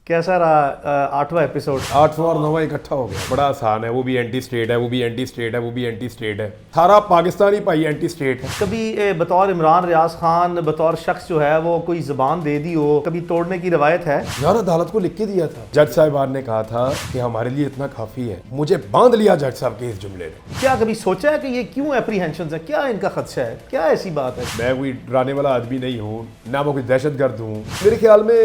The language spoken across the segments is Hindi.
कैसा रहा आठवां एपिसोड? 8वां और 9वां इकट्ठा हो गया। बड़ा आसान है, वो भी एंटी स्टेट है, वो भी एंटी स्टेट है, वो भी एंटी स्टेट है। सारा पाकिस्तानी भाई एंटी स्टेट है। कभी बतौर इमरान रियाज खान बतौर शख्स जो है वो कोई जुबान दे दी हो, कभी तोड़ने की रवायत है? यार अदालत को लिख के दिया था, जज साहिबान ने कहा था कि हमारे लिए इतना काफी है। मुझे बांध लिया जज साहब के इस जुमले ने। क्या कभी सोचा है कि ये क्यों एप्रीहेंशन है, क्या इनका खदशा है, क्या ऐसी बात है? मैं कोई डराने वाला आदमी नहीं हूँ, ना मैं कोई दहशतगर्द हूँ। मेरे ख्याल में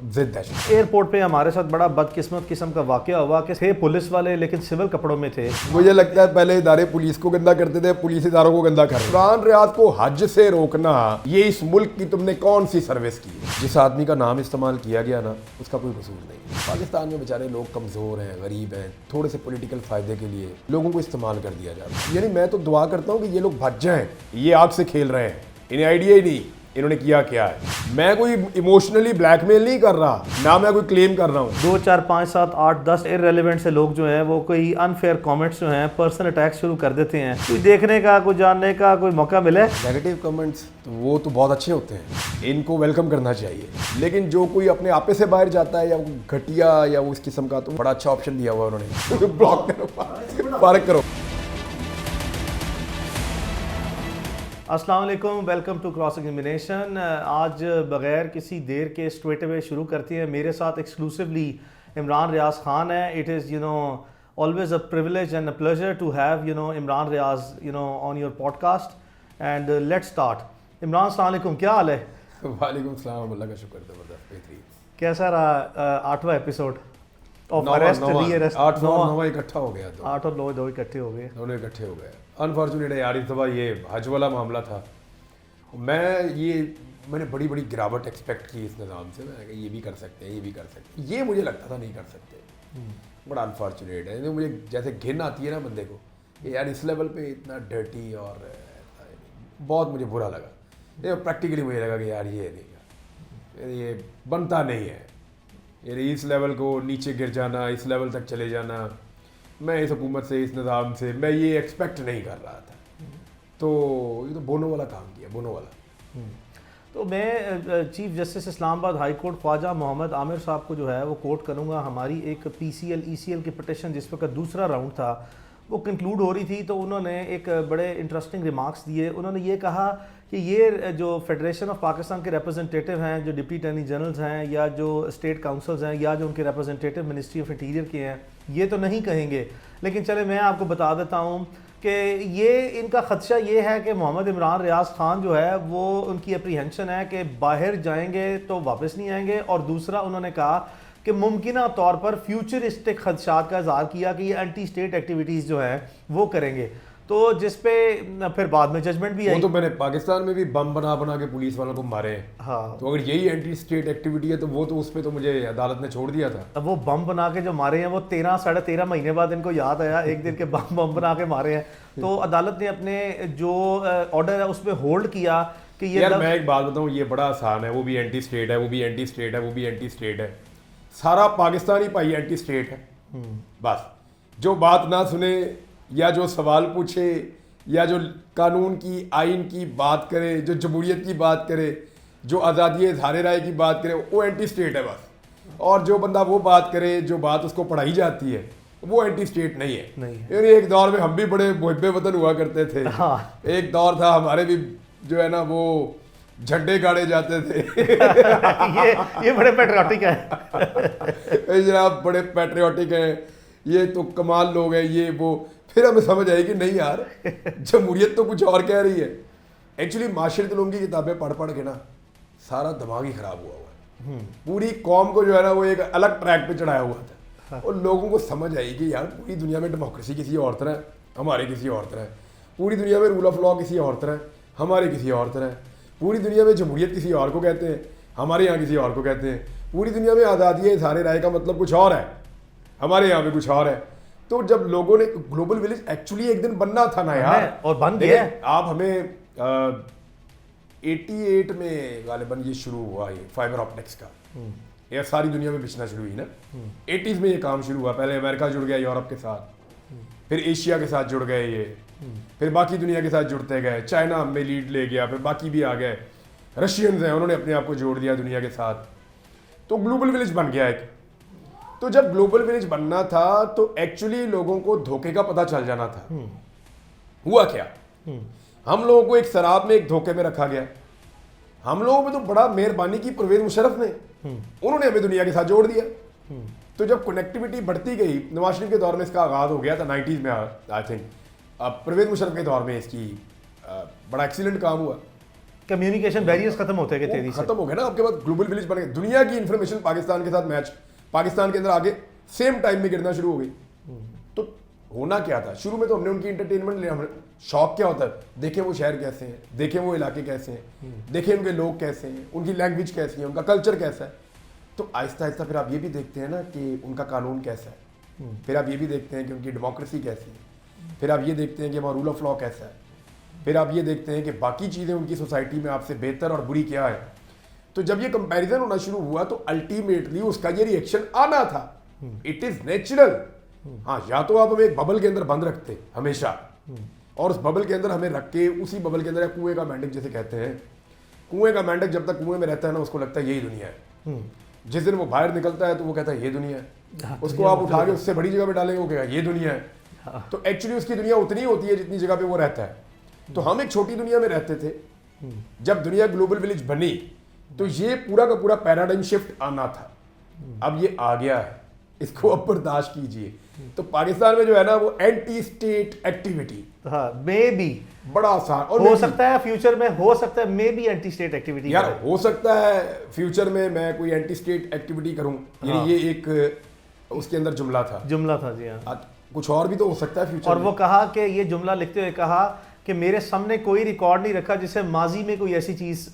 जिद दहशत। एयरपोर्ट पे हमारे साथ बड़ा बदकिस्मत किस्म का वाकया हुआ कि थे पुलिस वाले लेकिन सिविल कपड़ों में थे। मुझे लगता है पहले इदारे पुलिस को गंदा करते थे, पुलिस इदारों को गंदा कर रहे हैं। इमरान रियाज को हज से रोकना, ये इस मुल्क की तुमने कौन सी सर्विस की है? जिस आदमी का नाम इस्तेमाल किया गया ना, उसका कोई कसूर नहीं। पाकिस्तान में बेचारे लोग कमजोर हैं, गरीब हैं, थोड़े से पॉलिटिकल फायदे के लिए लोगों को इस्तेमाल कर दिया जाता है। यानी मैं तो दुआ करता हूँ कि ये लोग भज जाएं। ये आग से खेल रहे हैं, इन्हें आइडिया ही नहीं इन्होंने किया क्या है। मैं कोई इमोशनली ब्लैकमेल नहीं कर रहा, ना मैं कोई क्लेम कर रहा हूँ। 2 4 5 7 8 10 इररेलेवेंट से लोग जो हैं वो कोई अनफेयर कमेंट्स जो हैं पर्सनल अटैक शुरू कर देते हैं। कोई देखने का, कोई जानने का कोई मौका मिले। नेगेटिव कमेंट्स तो वो तो बहुत अच्छे होते हैं, इनको वेलकम करना चाहिए। लेकिन जो कोई अपने आपे से बाहर जाता है या वो घटिया या वो इस किस्म का, तो बड़ा अच्छा ऑप्शन दिया हुआ उन्होंने। ब्लॉक करो, पार्क करो। अस्सलाम वालेकुम, वेलकम टू क्रॉस एग्जामिनेशन। आज बगैर किसी देर के स्ट्रेट अवे शुरू करते हैं। मेरे साथ एक्सक्लूसिवली इमरान रियाज खान है। It is always a privilege and a pleasure to have Imran Riaz on your podcast and let's start. Imran अस्सलाम वालेकुम, क्या हाल है? वालेकुम सलाम, अल्लाह का शुक्र, ज़बरदस्त, बेहतरीन। कैसा रहा आठवां एपिसोड ऑफ 8 अरेस्ट और रीअरेस्ट? 9 इकट्ठा हो गया, 8 और 9 दो इकट्ठे हो गए, दोनों इकट्ठे हो गए। अनफॉर्चुनेट है यार, इस दफ़ा ये हज वाला मामला था। मैंने बड़ी बड़ी गिरावट एक्सपेक्ट की इस निज़ाम से। मैंने कहा ये भी कर सकते हैं, ये भी कर सकते हैं। ये मुझे लगता था नहीं कर सकते। बड़ा अनफॉर्चुनेट है। मुझे जैसे घिन आती है ना बंदे को, ये यार इस लेवल पे इतना डर्टी, और बहुत मुझे बुरा लगा। ये प्रैक्टिकली मुझे लगा कि यार ये बनता नहीं है। यानी इस लेवल को नीचे गिर जाना, इस लेवल तक चले जाना, मैं इस हुकूमत से, इस निज़ाम से मैं ये एक्सपेक्ट नहीं कर रहा था। तो ये तो बोनो वाला काम किया, बोनो वाला। तो मैं chief justice Islamabad high court Khwaja Mohammad Aamir साहब को जो है वो कोट करूँगा। हमारी एक PCL ECL की पटिशन जिस वक्त दूसरा राउंड था वो कंक्लूड हो रही थी, तो उन्होंने एक बड़े इंटरेस्टिंग रिमार्क्स दिए। उन्होंने ये कहा कि ये जो फेडरेशन ऑफ पाकिस्तान के रिप्रेजेंटेटिव हैं, जो डिप्टी अटॉर्नी जनरल्स हैं, या जो स्टेट काउंसिल्स हैं, या जो उनके रिप्रेजेंटेटिव मिनिस्ट्री ऑफ इंटीरियर के हैं, ये तो नहीं कहेंगे। लेकिन चले मैं आपको बता देता हूँ कि ये इनका खदशा ये है कि मोहम्मद इमरान रियाज खान जो है वो उनकी अप्रीहेंशन है कि बाहर जाएंगे तो वापस नहीं आएंगे। और दूसरा उन्होंने कहा कि मुमकिना तौर पर फ्यूचरिस्टिक खदशात का इज़हार किया कि ये एंटी स्टेट एक्टिविटीज़ जो हैं वो करेंगे। तो जिस पे फिर बाद में जजमेंट भी आई। वो तो मैंने पाकिस्तान में भी बम बना बना के पुलिस वालों को मारे हैं। हाँ, तो अगर यही एंटी स्टेट एक्टिविटी है तो वो तो उस पर तो मुझे अदालत ने छोड़ दिया था। अब वो बम बना के जो मारे हैं वो 13 साढ़े 13 महीने बाद इनको याद आया एक दिन के बम बना के मारे हैं। तो अदालत ने अपने जो ऑर्डर है उसमें होल्ड किया कि ये यार मैं एक बात बताऊँ, ये बड़ा आसान है। वो भी एंटी स्टेट है, वो भी एंटी स्टेट है, वो भी एंटी स्टेट है। सारा पाकिस्तानी भाई एंटी स्टेट है। बस जो बात ना सुने, या जो सवाल पूछे, या जो कानून की, आइन की बात करे, जो जमहूरियत की बात करे, जो आज़ादी इज़हार राय की बात करे, वो एंटी स्टेट है बस। और जो बंदा वो बात करे जो बात उसको पढ़ाई जाती है, वो एंटी स्टेट नहीं है। यानी एक दौर में हम भी बड़े मुहिब्बे वतन हुआ करते थे। हाँ। एक दौर था हमारे भी जो है ना, वो झंडे गाड़े जाते थे। ये बड़े पेट्रियाटिक है। जनाब बड़े पैट्रियाटिक हैं, ये तो कमाल लोग हैं, ये वो। फिर हमें समझ आई कि नहीं यार, जमहूरियत तो कुछ और कह रही है। एक्चुअली माशरत उलूम की किताबें पढ़ पढ़ के ना सारा दिमाग ही खराब हुआ है। पूरी कौम को जो है ना वो एक अलग ट्रैक पे चढ़ाया हुआ था। और लोगों को समझ आई कि यार पूरी दुनिया में डेमोक्रेसी किसी और तरह है, हमारे किसी और तरह है। पूरी दुनिया में रूल ऑफ लॉ किसी और तरह है, हमारे किसी और तरह है। पूरी दुनिया में जमहूरियत किसी और को कहते हैं, हमारे यहाँ किसी और को कहते हैं। पूरी दुनिया में आज़ादी इज़हार राय का मतलब कुछ और है, हमारे यहाँ पे कुछ और है। तो जब लोगों ने ग्लोबल विलेज एक्चुअली एक दिन बनना था ना यार, और बन गया। आप हमें 88 में गालिबन ये शुरू हुआ, ये फाइबर ऑप्टिक्स का ये सारी दुनिया में बिछना शुरू हुई ना। 80s में ये काम शुरू हुआ। पहले अमेरिका जुड़ गया यूरोप के साथ, फिर एशिया के साथ जुड़ गए ये, फिर बाकी दुनिया के साथ जुड़ते गए। चाइना में लीड ले गया, फिर बाकी भी आ गए। रशियंस हैं, उन्होंने अपने आप को जोड़ दिया दुनिया के साथ। तो ग्लोबल विलेज बन गया एक। तो जब ग्लोबल विलेज बनना था तो एक्चुअली लोगों को धोखे का पता चल जाना था। हुआ क्या, हम लोगों को एक शराब में एक धोखे में रखा गया। हम लोगों में तो बड़ा मेहरबानी की परवेज मुशर्रफ ने, उन्होंने हमें दुनिया के साथ जोड़ दिया। तो जब कनेक्टिविटी बढ़ती गई, नवाज शरीफ के दौर में इसका आगाज हो गया था 90s में आई थिंक, परवेज मुशर्रफ के दौर में इसकी बड़ा एक्सीलेंट काम हुआ। कम्युनिकेशन बैरियर्स खत्म होते गए तेजी से, खत्म हो गया ना। आपके पास ग्लोबल विलेज बन गया, दुनिया की इंफॉर्मेशन पाकिस्तान के साथ मैच, पाकिस्तान के अंदर आगे सेम टाइम में गिरना शुरू हो गई। तो होना क्या था, शुरू में तो हमने उनकी इंटरटेनमेंट लिया। शौक क्या होता है, देखें वो शहर कैसे हैं, देखें वो इलाके कैसे हैं, देखें उनके लोग कैसे हैं, उनकी लैंग्वेज कैसी है, उनका कल्चर कैसा है। तो आहिस्ता आहिस्ता फिर आप ये भी देखते हैं ना कि उनका कानून कैसा है, फिर आप ये भी देखते हैं कि उनकी डेमोक्रेसी कैसी है, फिर आप ये देखते हैं कि वहाँ रूल ऑफ लॉ कैसा है, फिर आप ये देखते हैं कि बाकी चीज़ें उनकी सोसाइटी में आपसे बेहतर और बुरी क्या है। तो जब ये कंपैरिजन होना शुरू हुआ तो अल्टीमेटली उसका ये रिएक्शन आना था। It is natural. हाँ, या तो आप हमें एक बबल के अंदर बंद रखते हमेशा, और उस बबल के अंदर हमें रख के उसी बबल के अंदर, कुएं का मेंढक जैसे कहते हैं, कुएं का मेंढक जब तक कुएं में रहता है ना उसको लगता है यही दुनिया है। जिस दिन वो बाहर निकलता है तो वो कहता है ये दुनिया है। उसको आप उठा के उससे बड़ी जगह पे डालेंगे, वो कहेगा ये दुनिया है। तो एक्चुअली उसकी दुनिया उतनी होती है जितनी जगह पे वो रहता है। तो हम एक छोटी दुनिया में रहते थे। जब दुनिया ग्लोबल विलेज बनी तो ये पूरा का पूरा पैराडाइम शिफ्ट आना था। अब ये आ गया है, इसको अब बर्दाश्त कीजिए। तो पाकिस्तान में जो है ना वो anti state activity, may be बड़ा आसान, और हो सकता है फ्यूचर में, हो सकता है may be anti state activity. यार हो सकता है फ्यूचर में मैं कोई एंटी स्टेट एक्टिविटी करूं, यानी ये एक उसके अंदर जुमला था जी हाँ। कुछ और भी तो हो सकता है फ्यूचर और में। वो कहा कि ये जुमला लिखते हुए कहा कि मेरे सामने कोई रिकॉर्ड नहीं रखा जिसे माजी में कोई ऐसी चीज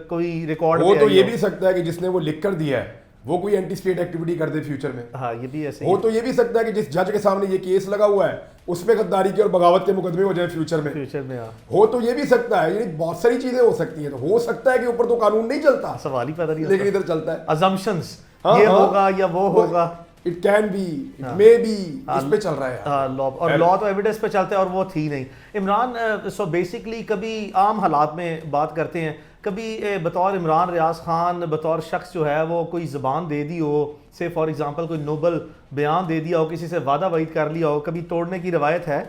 कोई रिकॉर्ड वो तो ये भी सकता है कि जिसने वो लिख कर दिया है वो कोई एंटी स्टेट एक्टिविटी कर दे फ्यूचर में। हाँ, ये भी ऐसे हो तो ये भी सकता है कि जिस जज के सामने ये केस लगा हुआ है उस पे गद्दारी के और बगावत के मुकदमे हो जाए फ्यूचर में। हाँ। हो तो ये भी सकता है, यानी बहुत सारी चीजें हो सकती हैं। तो हो सकता है कि ऊपर तो कानून नहीं चलता, सवाल ही पैदा नहीं लेकिन इधर चलता है अजम्पशंस, हाँ, ये हाँ, होगा या वो होगा, it can be, it may be, इस पे चल रहा है लॉ, और लॉ तो एविडेंस पे चलता है और वो थी नहीं। इमरान सो बेसिकली कभी आम हालात में बात करते हैं, कभी बतौर इमरान रियाज खान बतौर शख्स जो है वो कोई ज़बान दे दी हो, से फॉर एग्जांपल कोई नोबल बयान दे दिया हो, किसी से वादा वाइद कर लिया हो, कभी तोड़ने की रवायत है?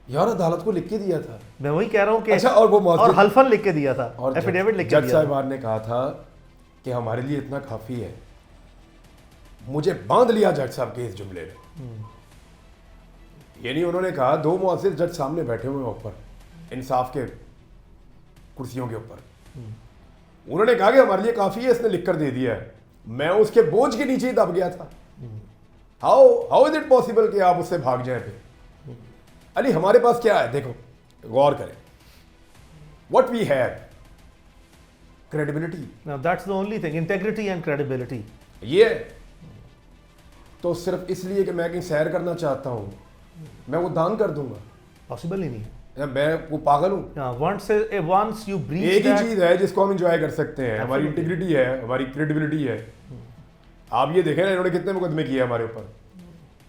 यार अदालत को लिख के दिया था, मैं वही कह रहा हूँ कि अच्छा, और वो और हल्फन लिख के दिया था, और एफिडेविट लिख के जज दिया था। साहिबान ने कहा था कि हमारे लिए इतना काफी है। मुझे बांध लिया जज साहब के इस जुमले ने। यानी उन्होंने कहा दो मुअज्जिज जज सामने बैठे हुए हैं ऊपर इंसाफ के कुर्सियों के ऊपर, उन्होंने कहा कि हमारे लिए काफी है, इसने लिख कर दे दिया है। मैं उसके बोझ के नीचे ही दब गया था। हाउ इज इट पॉसिबल कि आप उससे भाग जाए फिर? अली हमारे पास क्या है, देखो गौर करें, what we have, credibility. Now that's the only thing, integrity and credibility. ये तो सिर्फ इसलिए कि मैं कहीं सैर करना चाहता हूं मैं वो दान कर दूंगा, पॉसिबल ही नहीं। या मैं वो पागल हूं? Once you breach एक ही that, चीज है जिसको हम एंजॉय कर सकते हैं, हमारी इंटीग्रिटी है, हमारी क्रेडिबिलिटी है। आप ये देखें ना इन्होंने कितने मुकदमे किए हमारे ऊपर,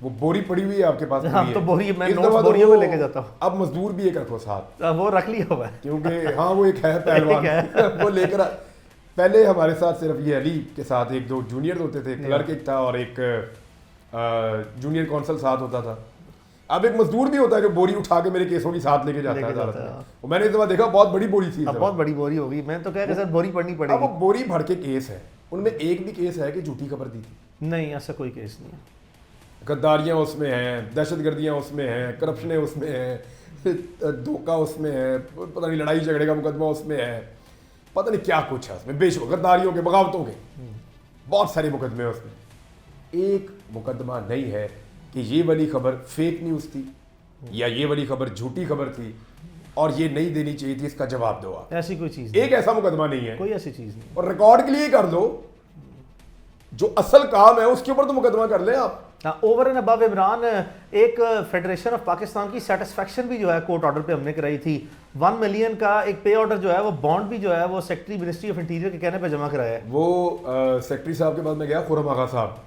वो बोरी पड़ी हुई है आपके पास। हाँ, तो बोरी मैं इस नोट्स दफा तो बोरियों में वो- लेके जाता हूँ। अब मजदूर भी एक रखो साथ, वो रख लिया हुआ है क्योंकि हाँ वो एक है पहलवान वो लेकर पहले हमारे साथ सिर्फ ये अली के साथ एक दो जूनियर होते थे, क्लर्क एक था और एक जूनियर कौंसल साथ होता था। अब एक मजदूर भी होता है जो बोरी उठा के मेरे केसों की साथ लेके जाता है अदालत में। और मैंने इस दफा देखा बहुत बड़ी बोरी थी, अब बहुत बड़ी बोरी होगी। मैं तो कह रहा सर बोरी पड़नी अब वो पड़ेगी। बोरी भर के केस है, उनमें एक भी केस है कि झूठी खबर दी थी? नहीं, ऐसा कोई केस नहीं है। गद्दारियां उसमें हैं, दहशतगर्दियां उसमें हैं, करप्शनें उसमें हैं, धोखा उसमें है, पता नहीं लड़ाई झगड़े का मुकदमा उसमें है, पता नहीं क्या कुछ है उसमें, बेशक गद्दारियों के, बगावतों के बहुत सारे मुकदमे हैं उसमें। एक मुकदमा नहीं है कि ये वाली खबर फेक न्यूज़ थी या ये वाली खबर झूठी खबर थी और ये नहीं देनी चाहिए थी, इसका जवाब दो आप। ऐसी कोई चीज नहीं, एक ऐसा मुकदमा नहीं है, कोई ऐसी चीज नहीं। और रिकॉर्ड के लिए कर दो, जो असल काम है उसके ऊपर तो मुकदमा कर लें आप। ओवर एंड अबव इमरान, एक फेडरेशन ऑफ पाकिस्तान की सेटिस्फेक्शन भी जो है कोर्ट ऑर्डर पे हमने कराई थी। 1 मिलियन का एक पे ऑर्डर जो है वो बॉन्ड भी जो है वो सेक्रेटरी मिनिस्ट्री ऑफ इंटीरियर के कहने पे जमा कराया है। वो सेक्रेटरी साहब के पास में गया, खुरम आगा साहब,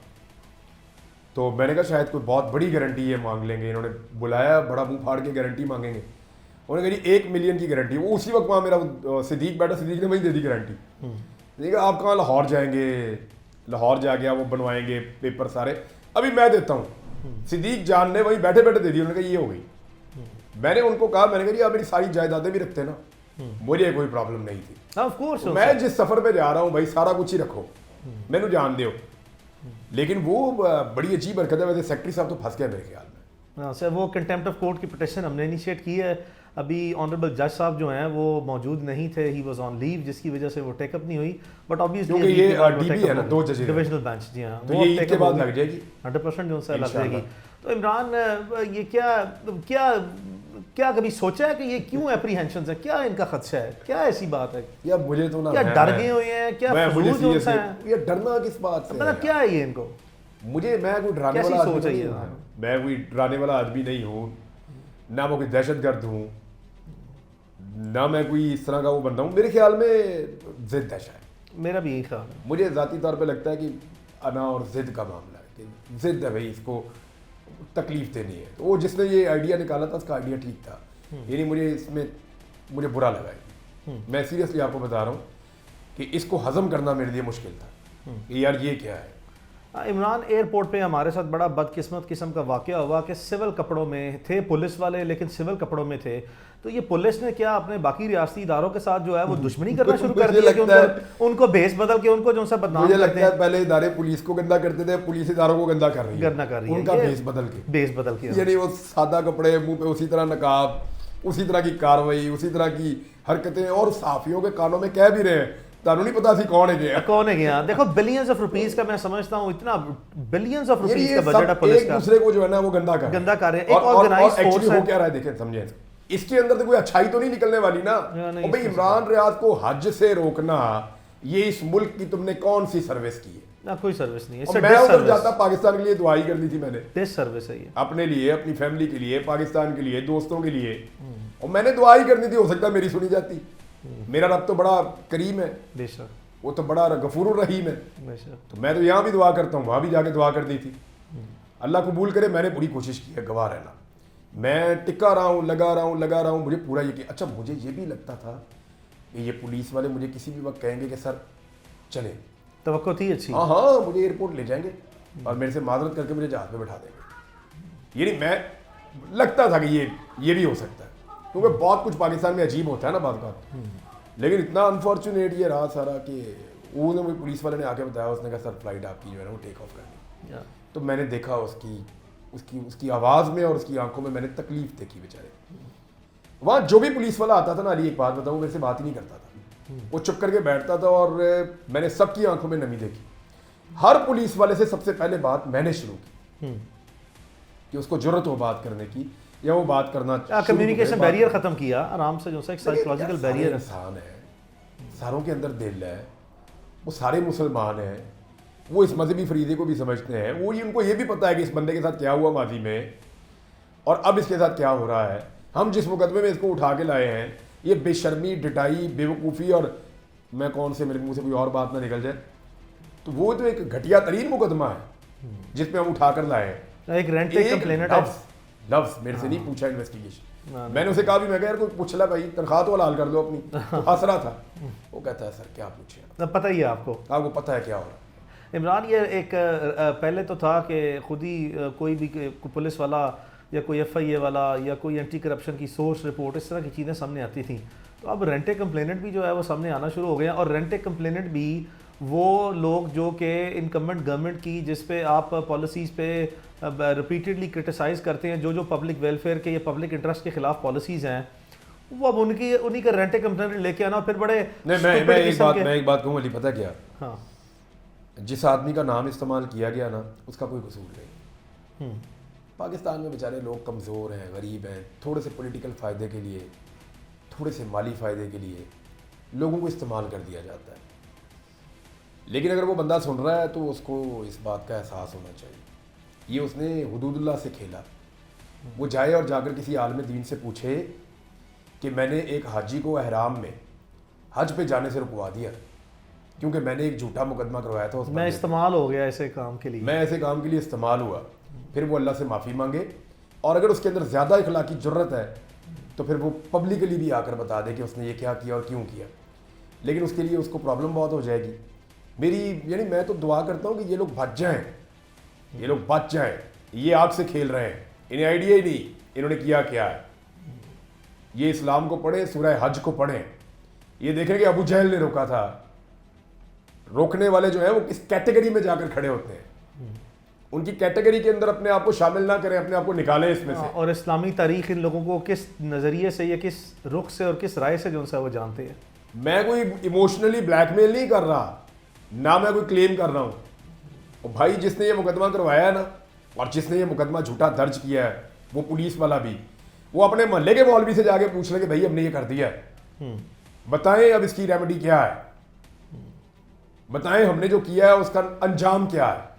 तो मैंने कहा शायद कोई बहुत बड़ी गारंटी ये मांग लेंगे। इन्होंने बुलाया, बड़ा मुंह फाड़ के गारंटी मांगेंगे। उन्होंने कहा 1 मिलियन की गारंटी। वो उसी वक्त वहाँ मेरा सिद्दीक बैठा, सिद्दीक ने वही दे दी गारंटी। देखा आप कहाँ लाहौर जाएंगे, लाहौर जा गया, वो बनवाएंगे पेपर सारे, अभी मैं देता हूँ। सिद्दीक जान ने वही बैठे बैठे दे दी, उन्होंने कहा ये हो गई। मैंने उनको कहा, मैंने कहा मेरी सारी जायदादें भी रखते ना, मुझे कोई प्रॉब्लम नहीं थी। ऑफ कोर्स मैं जिस सफर पे जा रहा हूँ भाई सारा कुछ ही रखो, मैनू जान दो। लेकिन वो बड़ी अजीब हरकत है। वैसे सेक्रेटरी साहब तो फंस गए मेरे ख्याल में। हाँ सर, वो कंटेम्प्ट ऑफ कोर्ट की पिटिशन हमने इनिशिएट की है। अभी ऑनरेबल जज साहब जो हैं वो मौजूद नहीं थे, ही वाज ऑन लीव, जिसकी वजह से वो टेकअप नहीं हुई। बट ऑब्वियसली क्योंकि ये डीबी है ना, 2 जजेस डिविजनल बेंच, जी हाँ, तो ये ईद के बाद लग जाएगी 100% जो उनसे लग जाएगी। तो इमरान, ये क्या क्या क्या कभी सोचा है कि ये क्यों एप्रीहेंशंस है, क्या इनका खदशा है, क्या ऐसी बात है? या मुझे तो ना, क्या डर गए हुए हैं, क्या फजूल जोन सा है? ये डरना किस बात से मतलब क्या है ये इनको? मैं कोई डराने कैसी वाला सोच आदमी है नहीं ये? हूँ। मैं कोई डराने वाला आदमी नहीं हूँ, ना मैं कोई दहशतगर्द हूँ, ना मैं कोई इस तरह का वो बंदा हूँ। मेरे ख्याल में जिद है शायद। मेरा भी यही ख्याल है। मुझे ज़ाती तौर पे लगता है कि अना और जिद का मामला है, कि जिद है भाई, इसको तकलीफ देनी है। तो वो जिसने ये आइडिया निकाला था उसका आइडिया ठीक था, यानी मुझे बुरा लगा है। मैं सीरियसली आपको बता रहा हूँ कि इसको हजम करना मेरे लिए मुश्किल था कि यार ये क्या है। इमरान, एयरपोर्ट पे हमारे साथ बड़ा बदकिस्मत किस्म का वाकया हुआ कि सिविल कपड़ों में थे पुलिस वाले, लेकिन सिविल कपड़ों में थे। तो ये पुलिस ने क्या अपने बाकी रियासती इदारों के साथ जो है वो दुश्मनी करना शुरू कर दिया कि उनको भेस बदल के उनको जो सा बदनाम मुझे लगता है पहले इदारे पुलिस को गंदा करते थे, पुलिस इदारों को गंदा कर रही है उनका भेस बदल के। यानी वो सादा कपड़े, मुंह पे उसी तरह नकाब, उसी तरह की कार्रवाई, उसी तरह की हरकतें, और साफियों के कानों में कह भी रहे हैं तानू नहीं पता सी कौन है गया। देखो बिलियंस ऑफ रुपीस का मैं समझता हूँ, इतना बिलियंस ऑफ रुपीस का बजट है पुलिस का, एक दूसरे को जो है ना वो गंदा कर रहे हैं। एक ऑर्गेनाइज्ड फोर्स है। हो क्या रहा है देखें, समझे, इसके अंदर तो कोई अच्छाई तो नहीं निकलने वाली ना। और भाई इमरान रियाज को हज से रोकना, ये इस मुल्क की तुमने कौन सी सर्विस की है? ना कोई सर्विस नहीं है। मैं उधर जाता पाकिस्तान के लिए दुआई करनी थी मैंने, डिस सर्विस है ये, अपने लिए, अपनी फैमिली के लिए, पाकिस्तान के लिए, दोस्तों के लिए, और मैंने दुआई करनी थी। हो सकता है मेरी सुनी जाती। मेरा रब तो बड़ा करीम है, बेशक, वो तो बड़ा गफूर रहीम है। तो मैं तो यहाँ भी दुआ करता हूँ, वहाँ भी जाके दुआ करनी थी। अल्लाह कबूल करे, मैंने पूरी कोशिश की है गवाह रहना। मैं टिका रहा हूँ, लगा रहा हूँ, मुझे पूरा यकीन। अच्छा, मुझे ये भी लगता था कि ये पुलिस वाले मुझे किसी भी वक्त कहेंगे कि सर चले, तवक्को थी अच्छी, हाँ मुझे एयरपोर्ट ले जाएंगे और मेरे से माजरत करके मुझे जहाज पे बैठा देंगे। यानी मैं लगता था कि ये भी हो सकता है, क्योंकि बहुत कुछ पाकिस्तान में अजीब होता है ना बात का। लेकिन इतना अनफॉर्चुनेट ये रहा सारा कि वो पुलिस वाले ने आके बताया, उसने कहा सर फ्लाइट आपकी जो है ना वो टेक ऑफ करनी। तो मैंने देखा उसकी आवाज़ में और उसकी आंखों में मैंने तकलीफ देखी बेचारे। वहाँ जो भी पुलिस वाला आता था ना, अली एक बात बताऊँ, मेरे से बात ही नहीं करता था, वो चुप करके बैठता था। और मैंने सबकी आंखों में नमी देखी। हर पुलिस वाले से सबसे पहले बात मैंने शुरू की कि उसको जरूरत हो बात करने की, या वो बात करना, कम्युनिकेशन बैरियर खत्म किया आराम से, जो एक साइकोलॉजिकल बैरियर। इंसान है, सारों के अंदर दिल है, वो सारे मुसलमान हैं, वो इस मजहबी फरीदे को भी समझते हैं, वो उनको ये भी पता है कि इस बंदे के साथ क्या हुआ माजी में और अब इसके साथ क्या हो रहा है। हम जिस मुकदमे में इसको उठा के लाए हैं, ये बेशर्मी, डिटाई, बेवकूफ़ी, और मैं कौन से मेरे मुंह से कोई और बात ना निकल जाए, तो वो तो एक घटिया तरीन मुकदमा है जिसमें हम उठा कर लाए हैं। एक रेंटेड कंप्लेनेंट लफ्ज़ मेरे से नहीं पूछा इन्वेस्टिगेशन। मैंने उसे कहा भी, मैं कह यार कोई पूछ ला भाई, तनख्वाह तो हलाल कर दो अपनी। तो हंस रहा था। वो कहता है सर क्या पूछे, पता ही है आपको पता है क्या हो रहा है। इमरान, ये एक पहले तो था कि खुद ही कोई भी पुलिस वाला या कोई FIA वाला या कोई एंटी करप्शन की सोर्स रिपोर्ट, इस तरह की चीज़ें सामने आती थी। तो अब रेंटेड कंप्लेनेंट भी जो है वो सामने आना शुरू हो गए हैं। और रेंटेड कंप्लेनेंट भी वो लोग जो कि इनकम्बेंट गवर्नमेंट की, जिस पे आप पॉलिसीज़ पे रिपीटेडली क्रिटिसाइज़ करते हैं, जो पब्लिक वेलफेयर के या पब्लिक इंटरेस्ट के खिलाफ पॉलिसीज़ हैं, वो अब उन्हीं का रेंटेड कंप्लेनेंट लेके आना। फिर बड़े मैं एक बात कहूँ अली, पता क्या, हाँ, जिस आदमी का नाम इस्तेमाल किया गया ना, उसका कोई कसूर नहीं। पाकिस्तान में बेचारे लोग कमज़ोर हैं, गरीब हैं, थोड़े से पॉलिटिकल फ़ायदे के लिए, थोड़े से माली फ़ायदे के लिए लोगों को इस्तेमाल कर दिया जाता है। लेकिन अगर वो बंदा सुन रहा है तो उसको इस बात का एहसास होना चाहिए, ये उसने हुदूदुल्लाह से खेला। वो जाए और जाकर किसी आलिम दीन से पूछे कि मैंने एक हाजी को एहराम में हज पे जाने से रुकवा दिया क्योंकि मैंने एक झूठा मुकदमा करवाया था, मैं इस्तेमाल हो गया ऐसे काम के लिए, मैं ऐसे काम के लिए इस्तेमाल हुआ। फिर वो अल्लाह से माफ़ी मांगे, और अगर उसके अंदर ज़्यादा इखलाकी ज़रूरत है तो फिर वो पब्लिकली भी आकर बता दे कि उसने ये क्या किया और क्यों किया। लेकिन उसके लिए उसको प्रॉब्लम बहुत हो जाएगी, मेरी यानी मैं तो दुआ करता हूँ कि ये लोग बच जाएं, ये लोग बच जाएं। ये आग से खेल रहे हैं, इन्हें आइडिया ही नहीं इन्होंने किया क्या है। ये इस्लाम को पढ़े, सूरह हज को पढ़ें, ये देखें कि अबू जहल ने रोका था। रोकने वाले जो है वो किस कैटेगरी में जाकर खड़े होते हैं, उनकी कैटेगरी के अंदर अपने आप को शामिल ना करें, अपने आप को निकालें इसमें से। और इस्लामी तारीख इन लोगों को किस नज़रिए से या किस रुख से और किस राय से जो है वो जानते हैं। मैं कोई इमोशनली ब्लैकमेल नहीं कर रहा, ना मैं कोई क्लेम कर रहा हूँ। और भाई जिसने ये मुकदमा करवाया है ना, और जिसने ये मुकदमा झूठा दर्ज किया है, वो पुलिस वाला भी, वो अपने मोहल्ले के मौलवी से जाके पूछ ले कि भाई हमने ये कर दिया है, बताएं अब इसकी रेमेडी क्या है, बताएं हमने जो किया है उसका अंजाम क्या है।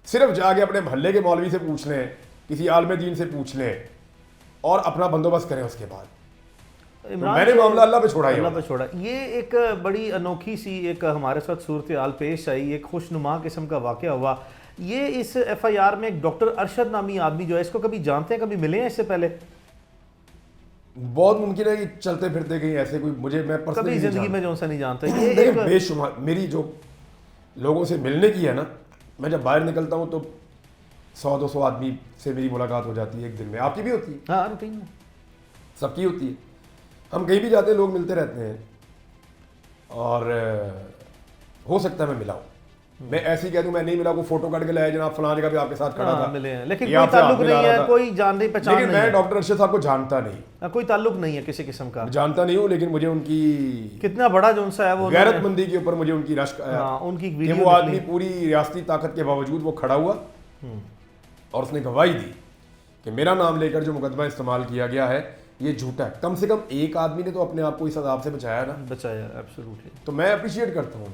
सिर्फ जाके अपने मोहल्ले के मौलवी से पूछ लें, किसी आलम दीन से पूछ लें और अपना बंदोबस्त करें। उसके बाद तो मैंने मामला अल्लाह पे छोड़ा, अल्लाह पे छोड़ा। ये एक बड़ी अनोखी सी एक हमारे साथ सूरत हाल पेश आई, एक खुशनुमा किस्म का वाक़या हुआ। ये इस FIR में एक डॉक्टर अरशद नामी आदमी जो है, इसको कभी जानते हैं, कभी मिले हैं इससे पहले? बहुत मुमकिन है कि चलते फिरते कहीं ऐसे कोई, मुझे मैं कभी जिंदगी में जो सा नहीं जानते। ये एक बेशुमार मेरी जो लोगों से मिलने की है ना, मैं जब बाहर निकलता हूँ तो 100-200 आदमी से मेरी मुलाकात हो जाती है एक दिन में। आपकी भी होती है? हाँ, रूटीन में सबकी होती है। हम कहीं भी जाते हैं, लोग मिलते रहते हैं, और हो सकता है मैं मिला हूँ। मैं ऐसे ही कह दूं मैं नहीं मिला, को फोटो काट के लाया जनाब फलां जगह पे आपके साथ खड़ा था, मिले हैं, लेकिन कोई ताल्लुक नहीं है, कोई जान नहीं पहचान नहीं। लेकिन मैं डॉक्टर अरशद साहब को जानता नहीं, कोई ताल्लुक नहीं है किसी किस्म का, जानता नहीं हूँ, लेकिन मुझे उनकी कितना बड़ा जो है वो गैरतमंदी के ऊपर मुझे उनकी रश्क आया। उनकी वो आदमी पूरी रियासती ताकत के बावजूद वो खड़ा हुआ और उसने गवाही दी कि मेरा नाम लेकर जो मुकदमा इस्तेमाल किया गया है ये झूठा है। कम से कम एक आदमी ने तो अपने आप को इस अजाब से बचाया ना, बचाया। एब्सोल्युटली। तो मैं अप्रिशिएट करता हूँ।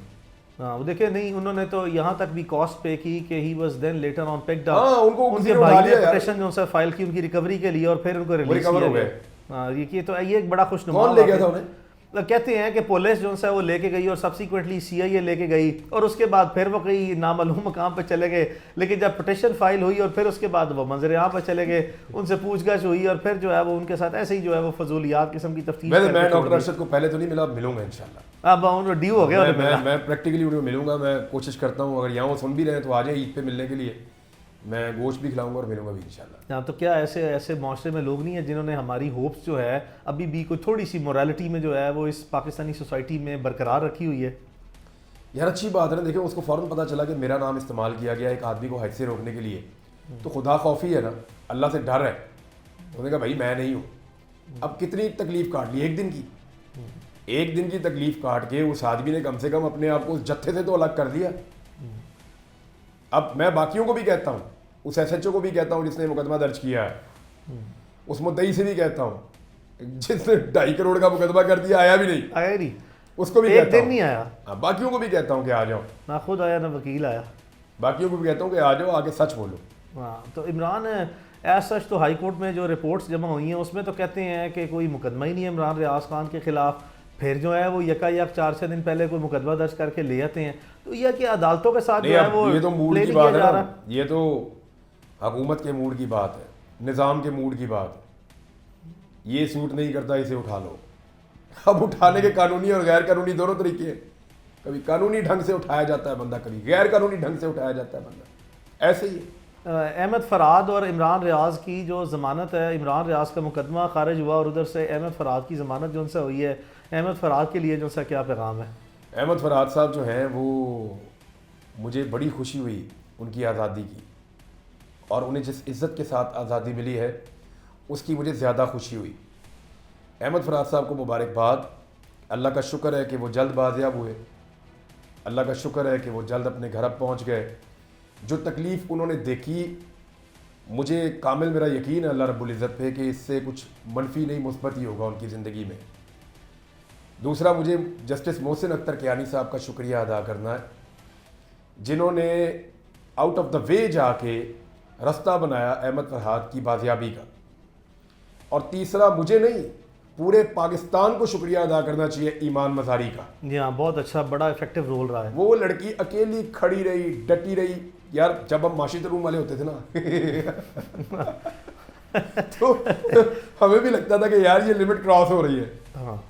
हाँ, वो देखिए नहीं, उन्होंने तो यहाँ तक भी कॉस्ट पे की कि he was then later on picked up. हाँ, उनके भाई ने पिटीशन जो है फाइल की उनकी रिकवरी के लिए, और फिर उनको रिलीज किया गया। हाँ, ये तो ये एक बड़ा खुशनुमा। कौन ले गया था उन्हें? कहते हैं कि पुलिस जो है वो लेके गई और सब्सिक्वेंटली CIA लेके गई, और उसके बाद फिर वो कहीं नामालूम मकाम पे चले गए। लेकिन जब पिटीशन फाइल हुई और फिर उसके बाद वो मंजर यहाँ पे चले गए, उनसे पूछताछ हुई और फिर जो है वो उनके साथ ऐसे ही जो है वो फजूलियात किस्म की तफ्तीश। मैं डॉक्टर अरशद को पहले तो नहीं मिला, मिलूंगा इंशाल्लाह। अब उन्होंने ड्यू हो गया। मैं प्रैक्टिकली उन्हें मिलूंगा, मैं कोशिश करता हूँ। अगर यहाँ वो सुन भी रहे हैं तो आ जाए ईद पे मिलने के लिए, मैं गोश्त भी खिलाऊंगा और मिलूंगा भी इंशाल्लाह। हाँ, तो क्या ऐसे माशरे में लोग नहीं है जिन्होंने हमारी होप्स जो है अभी भी कोई थोड़ी सी मोरालिटी में जो है वो इस पाकिस्तानी सोसाइटी में बरकरार रखी हुई है? यार अच्छी बात है ना। देखो, उसको फ़ौरन पता चला कि मेरा नाम इस्तेमाल किया गया एक आदमी को हज से रोकने के लिए, तो खुदा खौफी है ना, अल्लाह से डर है। उन्होंने कहा भाई मैं नहीं हूँ। अब कितनी तकलीफ काट ली, एक दिन की तकलीफ काट के उस आदमी ने कम से कम अपने आप को उस जत्थे से तो अलग कर दिया। अब मैं बाकियों को भी कहता हूँ, उस SHO को भी कहता हूँ जिसने मुकदमा दर्ज किया है, उस मुद्दई से भी कहता हूँ जिसने 2.5 करोड़ का मुकदमा कर दिया, आया भी नहीं, उसको भी कहता हूँ, नहीं आया। बाकियों को भी कहता हूँ कि आ जाओ, ना खुद आया ना वकील आया। बाकियों को भी कहता हूँ कि आ जाओ, आगे सच बोलो। हाँ, तो इमरान एज सच तो हाई कोर्ट में जो रिपोर्ट्स जमा हुई हैं उसमें तो कहते हैं कि कोई मुकदमा ही नहीं है इमरान रियाज खान के खिलाफ। फिर जो है वो यकायक 4-6 दिन पहले कोई मुकदमा दर्ज करके ले आते हैं। तो यह कि अदालतों के साथ जो है वो ये तो मूड की बात है ना, ये तो हुकूमत के मूड की बात है, निज़ाम के मूड की बात है। ये सूट नहीं करता, इसे उठा लो। अब उठाने के कानूनी और गैर कानूनी दोनों तरीके हैं। कभी कानूनी ढंग से उठाया जाता है बंदा, कभी गैर कानूनी ढंग से उठाया जाता है बंदा, ऐसे ही। अहमद फराद और इमरान रियाज की जो ज़मानत है, इमरान रियाज का मुकदमा खारिज हुआ और उधर से अहमद फराद की ज़मानत जो उनसे हुई है, अहमद फराद के लिए जो सा क्या पैगाम है? अहमद फराद साहब जो हैं वो, मुझे बड़ी खुशी हुई उनकी आज़ादी की, और उन्हें जिस इज़्ज़त के साथ आज़ादी मिली है उसकी मुझे ज़्यादा खुशी हुई। अहमद फराद साहब को मुबारकबाद। अल्लाह का शुक्र है कि वो जल्द बाज़ियाब हुए, अल्लाह का शुक्र है कि वो जल्द अपने घर पहुँच गए। जो तकलीफ़ उन्होंने देखी, मुझे कामिल मेरा यकीन है अल्लाह रब्बुल इज़्ज़त पे कि इससे कुछ मनफी नहीं मुस्बत ही होगा उनकी ज़िंदगी में। दूसरा, मुझे जस्टिस मोहसिन अख्तर कियानी साहब का शुक्रिया अदा करना है, जिन्होंने आउट ऑफ द वे जाके रास्ता बनाया अहमद फराद की बाजियाबी का। और तीसरा, मुझे नहीं पूरे पाकिस्तान को शुक्रिया अदा करना चाहिए ईमान मज़ारी का। जी हाँ, बहुत अच्छा, बड़ा इफेक्टिव रोल रहा है। वो लड़की अकेली खड़ी रही, डटी रही। यार जब हम माशिद रूम वाले होते थे ना तो हमें भी लगता था कि यार ये लिमिट क्रॉस हो रही है। हाँ।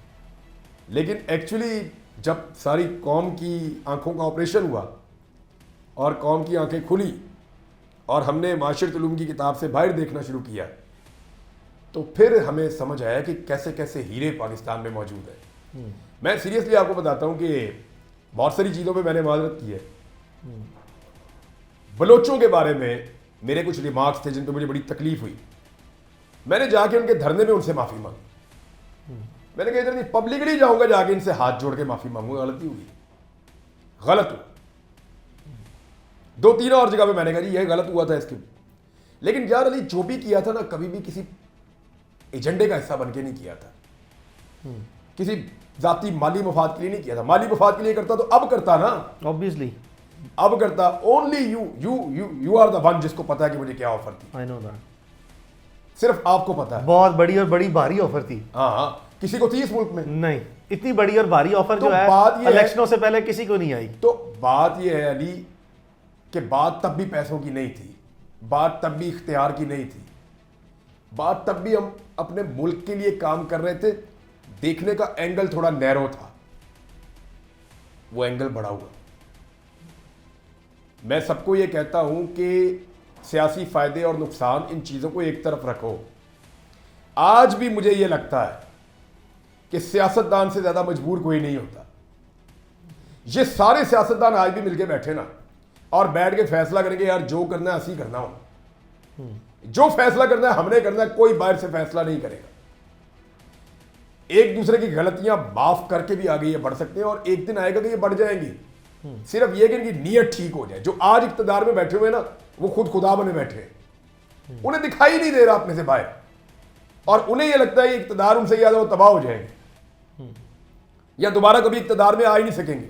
लेकिन एक्चुअली जब सारी कौम की आंखों का ऑपरेशन हुआ और कौम की आंखें खुली और हमने माशिरत उलूम की किताब से बाहर देखना शुरू किया, तो फिर हमें समझ आया कि कैसे कैसे हीरे पाकिस्तान में मौजूद है। मैं सीरियसली आपको बताता हूँ कि बहुत सारी चीज़ों पे मैंने माजरत की है। बलोचों के बारे में मेरे कुछ रिमार्क्स थे जिन पे मुझे बड़ी तकलीफ हुई। मैंने जाके उनके धरने में उनसे माफ़ी मांगी। मैंने कहा इधर नहीं, पब्लिकली जाऊंगा, जाके इनसे हाथ जोड़ के माफ़ी मांगूंगा। गलती हुई, गलत हुआ। 2-3 और जगह पे मैंने कहा जी यह गलत हुआ था इसके। लेकिन यार अली जो भी किया था ना, कभी भी किसी एजेंडे का हिस्सा बन के नहीं किया था, किसी जाती माली मफाद के लिए नहीं किया था। माली मफाद के लिए करता तो अब करता ना, ऑब्वियसली अब करता। Only you are the one जिसको पता है कि मुझे क्या ऑफर थी। आई नो दैट, सिर्फ आपको पता है। बहुत बड़ी और बड़ी भारी ऑफर थी। हाँ, किसी को थी इस मुल्क में नहीं, इतनी बड़ी और भारी ऑफर तो जो है इलेक्शनों से पहले किसी को नहीं आई। तो बात यह है अली कि बात तब भी पैसों की नहीं थी, बात तब भी इख्तियार की नहीं थी, बात तब भी हम अपने मुल्क के लिए काम कर रहे थे। देखने का एंगल थोड़ा नैरो था, वो एंगल बड़ा हुआ। मैं सबको ये कहता हूं कि सियासी फायदे और नुकसान, इन चीजों को एक तरफ रखो। आज भी मुझे ये लगता है कि सियासतदान से ज्यादा मजबूर कोई नहीं होता। ये सारे सियासतदान आज भी मिलके बैठे ना और बैठ के फैसला करेंगे यार जो करना है असी करना हो, जो फैसला करना है हमने करना है, कोई बाहर से फैसला नहीं करेगा। एक दूसरे की गलतियां माफ करके भी आगे ये बढ़ सकते हैं और एक दिन आएगा कि ये बढ़ जाएंगी। सिर्फ ये कि इनकी नीयत ठीक हो जाए। जो आज इक्तदार में बैठे हुए ना, वो खुद खुदा बने बैठे हैं, उन्हें दिखाई नहीं दे रहा अपने से बाहर, और उन्हें यह लगता है कि इक्तदार उनसे ज्यादा वो तबाह हो जाएंगे या दोबारा कभी इक्तदार में आ ही नहीं सकेंगे।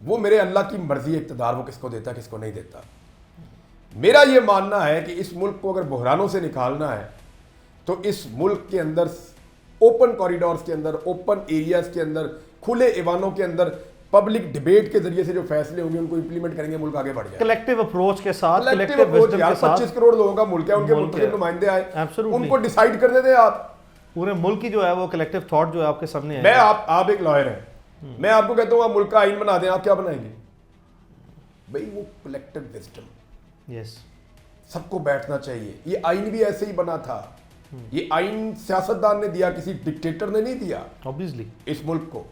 वो मेरे अल्लाह की मर्जी है, इक्तदार वो किसको देता किसको नहीं देता। मेरा यह मानना है कि इस मुल्क को अगर बहरानों से निकालना है तो इस मुल्क के अंदर ओपन कॉरिडोर्स के अंदर, ओपन एरियाज के अंदर, खुले ईवानों के अंदर पब्लिक डिबेट के जरिए से जो फैसले होंगे उनको इंप्लीमेंट करेंगे, मुल्क आगे बढ़ जाएगा। कलेक्टिव अप्रोच के साथ, कलेक्टिव अप्रोच यार, 25 करोड़ लोगों का मुल्क है, उनके मुल्क नुमाइंदे आए, उनको डिसाइड करने दें आप। पूरे मुल्क की जो है वो कलेक्टिव थॉट जो है आपके सामने है। मैं आप एक लॉयर हैं, मैं आपको कहता हूँ आप मुल्क का आइन बना दें, आप क्या बनाएंगे भाई? वो कलेक्टिव विजडम। यस, सबको बैठना चाहिए। ये आइन भी ऐसे ही बना था। ये आइन सियासतदान ने दिया, किसी डिक्टेटर ने नहीं दिया। ऑब्वियसली इस मुल्क को,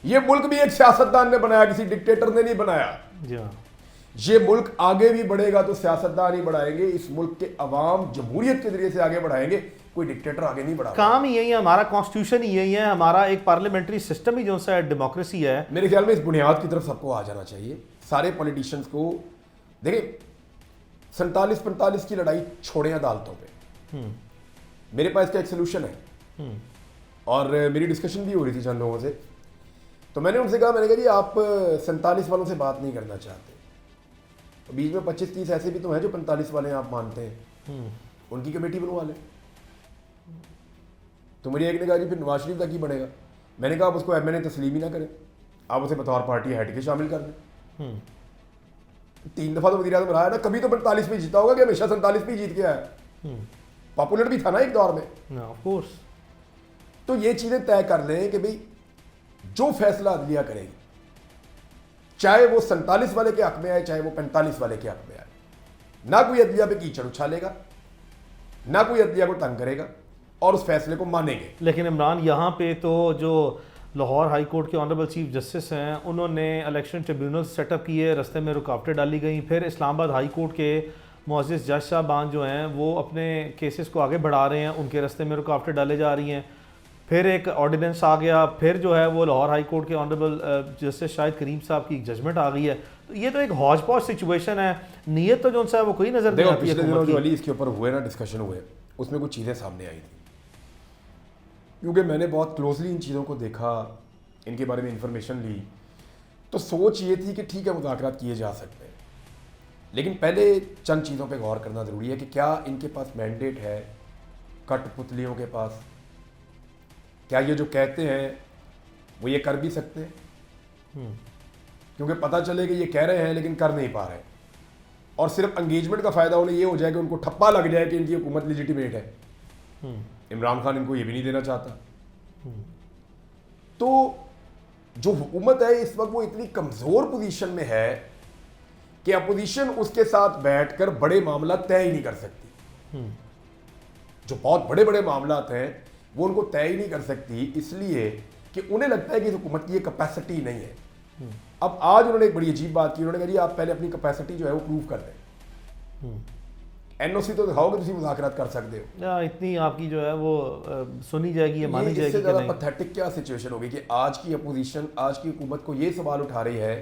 ये मुल्क भी एक सियासतदान ने बनाया, किसी डिक्टेटर ने नहीं बनाया। जी हाँ। ये मुल्क आगे भी बढ़ेगा तो सियासतदान ही बढ़ाएंगे। इस मुल्क के अवाम जमहूरियत के जरिए से आगे बढ़ाएंगे, कोई डिक्टेटर आगे नहीं बढ़ा। काम ही यही है, हमारा कॉन्स्टिट्यूशन ही यही है, हमारा एक पार्लियामेंट्री सिस्टम ही जो सा डेमोक्रेसी है। मेरे ख्याल में इस बुनियाद की तरफ सबको आ जाना चाहिए, सारे पॉलिटिशियंस को। देखिए 47-45 की लड़ाई छोड़ें अदालतों पे, मेरे पास इसका एक सोल्यूशन है। और मेरी डिस्कशन भी हो रही थी चंद लोगों से, तो मैंने उनसे कहा, मैंने कहा जी आप 47 वालों से बात नहीं करना चाहते, तो बीच में 25-30 ऐसे भी तो हैं जो 45 वाले आप मानते हैं, उनकी कमेटी बनवा लें। तो मुझे एक ने कहा जी फिर नवाज शरीफ का की बनेगा। मैंने कहा आप उसको एमएनए तस्लीम ही ना करें, आप उसे बतौर पार्टी हेड के शामिल कर लें। 3 दफा तो वज़ीर-ए-आज़म रहा है ना, कभी तो 45 में जीता होगा कि हमेशा 47 में जीत के आया। पॉपुलर भी था ना एक दौर में। Of course. तो ये चीजें तय कर लें कि भाई जो फैसला अदलिया करेगी, चाहे वो 47 वाले के हक में आए, चाहे वो 45 वाले के हक में आए, ना कोई अदलिया पे कीचड़ उछालेगा, ना कोई अदलिया को तंग करेगा और उस फैसले को मानेंगे। लेकिन इमरान, यहाँ पे तो जो लाहौर हाई कोर्ट के ऑनरेबल चीफ जस्टिस हैं, उन्होंने इलेक्शन ट्रिब्यूनल सेटअप किए, रास्ते में रुकावटें डाली गई। फिर इस्लामाबाद हाई कोर्ट के मुअज़्ज़िज़ जज साहबान जो हैं वो अपने केसेस को आगे बढ़ा रहे हैं, उनके रास्ते में रुकावटें डाले जा रही हैं। फिर एक ऑर्डिनेंस आ गया, फिर जो है वो लाहौर हाई कोर्ट के ऑनरेबल जस्टिस शाहिद करीम साहब की जजमेंट आ गई है। तो ये तो एक हौज पौज सिचुएशन है, नीयत तो जो है वो कोई नजर नहीं आती है। जो अली इसके ऊपर हुए ना, डिस्कशन हुए, उसमें कुछ चीज़ें सामने आई थी, क्योंकि मैंने बहुत क्लोजली इन चीज़ों को देखा, इनके बारे में इंफॉर्मेशन ली, तो सोच ये थी कि ठीक है मुज़ाकरात किए जा सकते हैं, लेकिन पहले चंद चीज़ों पे गौर करना ज़रूरी है कि क्या इनके पास मैंडेट है कठपुतलियों के पास, क्या ये जो कहते हैं वो ये कर भी सकते हैं? क्योंकि पता चले कि ये कह रहे हैं लेकिन कर नहीं पा रहे, और सिर्फ एंगेजमेंट का फ़ायदा उन्हें ये हो जाए कि उनको ठप्पा लग जाए कि इनकी हुकूमत लेजिटिमेट है। इमरान खान इनको ये भी नहीं देना चाहता। तो जो हुकूमत है इस वक्त वो इतनी कमज़ोर पोजीशन में है कि अपोजिशन उसके साथ बैठकर बड़े मामला तय ही नहीं कर सकती। जो बहुत बड़े बड़े मामला हैं वो उनको तय ही नहीं कर सकती, इसलिए कि उन्हें लगता है कि हुकूमत की ये कैपेसिटी नहीं है। अब आज उन्होंने एक बड़ी अजीब बात की, उन्होंने कहा जी आप पहले अपनी कैपेसिटी जो है वो प्रूव कर दें, एनओसी तो दिखाओगे, तुम मुज़ाकरात कर सकते हो। इतनी आपकी जो है वो सुनी जाएगी या मानी जाएगी। इससे ज़्यादा पैथेटिक क्या सिचुएशन होगी कि आज की अपोजिशन, आज की हुकूमत को ये सवाल उठा रही है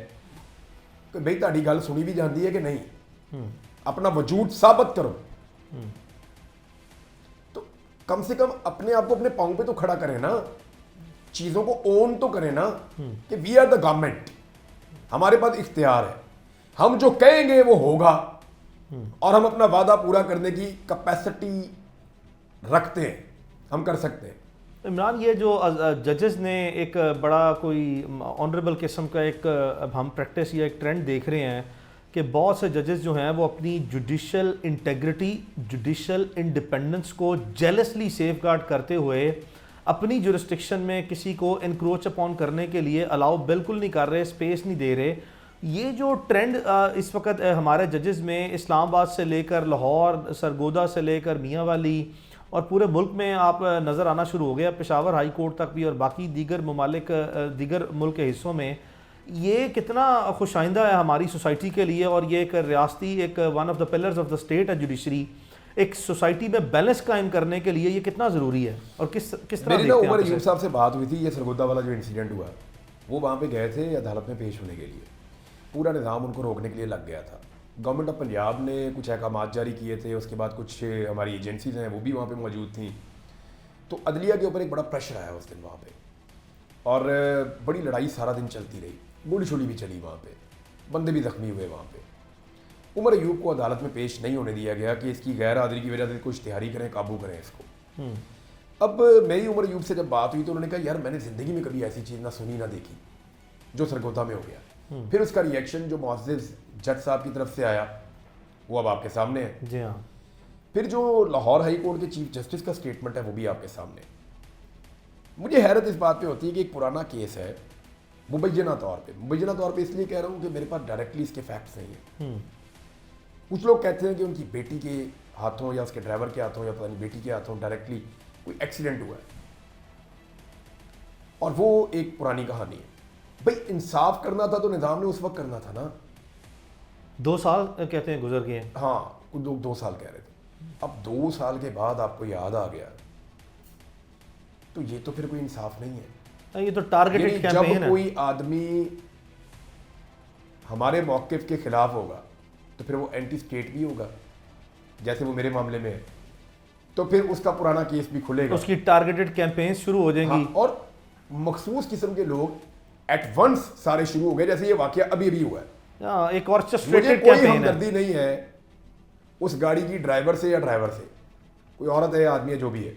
कि भाई ताड़ी गल सुनी भी जाती है कि नहीं, अपना वजूद साबित करो। तो कम से कम अपने आप को अपने पाँव पे तो खड़ा करें ना, चीज़ों को ओन तो करें ना कि वी आर द गवर्नमेंट, हमारे पास इख्तियार है, हम जो कहेंगे वो होगा और हम अपना वादा पूरा करने की कैपेसिटी रखते हैं, हम कर सकते हैं। इमरान, ये जो जजेस ने एक बड़ा कोई ऑनरेबल किस्म का एक हम प्रैक्टिस या एक ट्रेंड देख रहे हैं कि बहुत से जजेस जो हैं वो अपनी जुडिशल इंटेग्रिटी, जुडिशल इंडिपेंडेंस को जेलसली सेफगार्ड करते हुए अपनी जुरिस्डिक्शन में किसी को इनक्रोच अपॉन करने के लिए अलाउ बिल्कुल नहीं कर रहे, स्पेस नहीं दे रहे। ये जो ट्रेंड इस वक्त हमारे जजेस में इस्लामाबाद से लेकर लाहौर, सरगोदा से लेकर मियाँ वाली और पूरे मुल्क में आप नज़र आना शुरू हो गया, पेशावर हाई कोर्ट तक भी और बाकी दीगर ममालिक, दीगर मुल्क के हिस्सों में, ये कितना खुशाइंदा है हमारी सोसाइटी के लिए। और ये एक रियासती, एक one of the pillars of the state है जुडिशरी, एक सोसाइटी में बैलेंस कायम करने के लिए ये कितना ज़रूरी है और किस तरह। मेरी ना उमर अयूब साहब से बात हुई थी, ये सरगोदा वाला जो इंसिडेंट हुआ, वो वहाँ पे गए थे अदालत में पेश होने के लिए, पूरा निज़ाम उनको रोकने के लिए लग गया था। गवर्नमेंट ऑफ पंजाब ने कुछ अहकाम जारी किए थे, उसके बाद कुछ हमारी एजेंसीज हैं वो भी वहाँ पे मौजूद थी, तो अदलिया के ऊपर एक बड़ा प्रेशर आया उस दिन वहाँ पे, और बड़ी लड़ाई सारा दिन चलती रही, गोली छोली भी चली वहाँ पे, बंदे भी जख्मी हुए वहाँ पे। उमर अयूब को अदालत में पेश नहीं होने दिया गया कि इसकी गैर हाजिरी की वजह से कुछ इश्तिहारी करें, काबू करें इसको। अब मेरी उमर अयूब से जब बात हुई तो उन्होंने कहा यार मैंने ज़िंदगी में कभी ऐसी चीज़ ना सुनी ना देखी जो सरगोदा में हो गया। फिर उसका रिएक्शन जो मुअज़्ज़िज़ जज साहब की तरफ से आया वो अब आपके सामने है। जी हाँ। फिर जो लाहौर हाई कोर्ट के चीफ जस्टिस का स्टेटमेंट है वो भी आपके सामने। मुझे हैरत इस बात पे होती है कि एक पुराना केस है, मुबैना तौर पे इसलिए कह रहा हूँ कि मेरे पास डायरेक्टली इसके फैक्ट्स नहीं है। कुछ लोग कहते हैं कि उनकी बेटी के हाथों या उसके ड्राइवर के हाथों या पता नहीं बेटी के हाथों डायरेक्टली कोई एक्सीडेंट हुआ है, और वो एक पुरानी कहानी है। भाई इंसाफ करना था तो निज़ाम ने उस वक्त करना था ना। 2 साल कहते हैं गुजर गए हैं। हाँ, कुछ लोग 2 साल कह रहे थे, अब 2 साल के बाद आपको याद आ गया, तो ये तो फिर कोई इंसाफ नहीं है। ये तो टारगेटेड कैंपेन है। जब कोई आदमी हमारे मौक़िफ़ के खिलाफ होगा तो फिर वो एंटी स्टेट भी होगा, जैसे वो मेरे मामले में है, तो फिर उसका पुराना केस भी खुलेगा, उसकी टारगेटेड कैंपेन शुरू हो जाएंगी। हाँ, और मखसूस किस्म के लोग एट वंस सारे शुरू हो गए, जैसे ये वाकया अभी भी हुआ है। एक और मुझे कोई हमदर्दी नहीं है उस गाड़ी की ड्राइवर से या ड्राइवर से, कोई औरत है आदमी है जो भी है,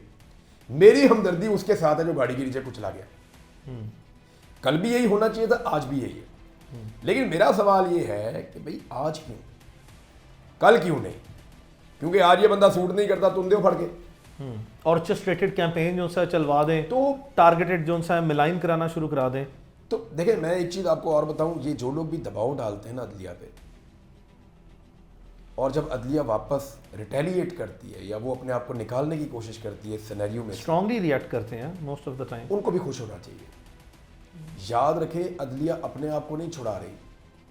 मेरी हमदर्दी उसके साथ है जो गाड़ी के नीचे कुचला गया। कल भी यही होना चाहिए था, आज भी यही है। लेकिन मेरा सवाल ये है कि भाई आज क्यों, कल क्यों नहीं? क्योंकि आज ये बंदा सूट नहीं करता, तुम दो फड़ के ऑर्केस्ट्रेटेड कैंपेन जो सा चलवा दें, तो टारगेटेड जो सा मिलाइन कराना शुरू करा दें। तो देखिए मैं एक चीज़ आपको और बताऊं, ये जो लोग भी दबाव डालते हैं ना अदलिया पे, और जब अदलिया वापस रिटेलिएट करती है या वो अपने आप को निकालने की कोशिश करती है सिनेरियो में, स्ट्रांगली रिएक्ट करते हैं मोस्ट ऑफ द टाइम, उनको भी खुश होना चाहिए। याद रखें अदलिया अपने आप को नहीं छुड़ा रही,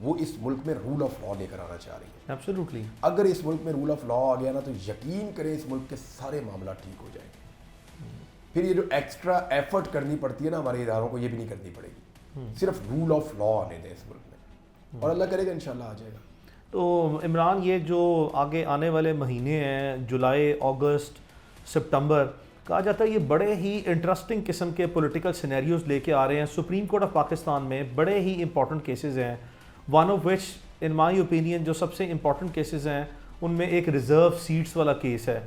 वो इस मुल्क में रूल ऑफ लॉ लेकर आना चाह रही है। एब्सोल्युटली। अगर इस मुल्क में रूल ऑफ लॉ आ गया ना तो यकीन करें इस मुल्क के सारे मामला ठीक हो जाएंगे। फिर ये जो एक्स्ट्रा एफर्ट करनी पड़ती है ना हमारे इदारों को, ये भी नहीं करनी पड़ेगी। सिर्फ रूल ऑफ लॉ आने दें इस मुल्क में, और अल्लाह करेगा इंशाल्लाह आ जाएगा। तो इमरान, ये जो आगे आने वाले महीने हैं, जुलाई, अगस्त, सितंबर, कहा जाता है ये बड़े ही इंटरेस्टिंग किस्म के पॉलिटिकल सिनेरियोज लेके आ रहे हैं। सुप्रीम कोर्ट ऑफ पाकिस्तान में बड़े ही इंपॉर्टेंट केसेस हैं, one of which in my opinion जो सबसे इंपॉर्टेंट केसेस हैं उनमें एक रिज़र्व सीट्स वाला केस है,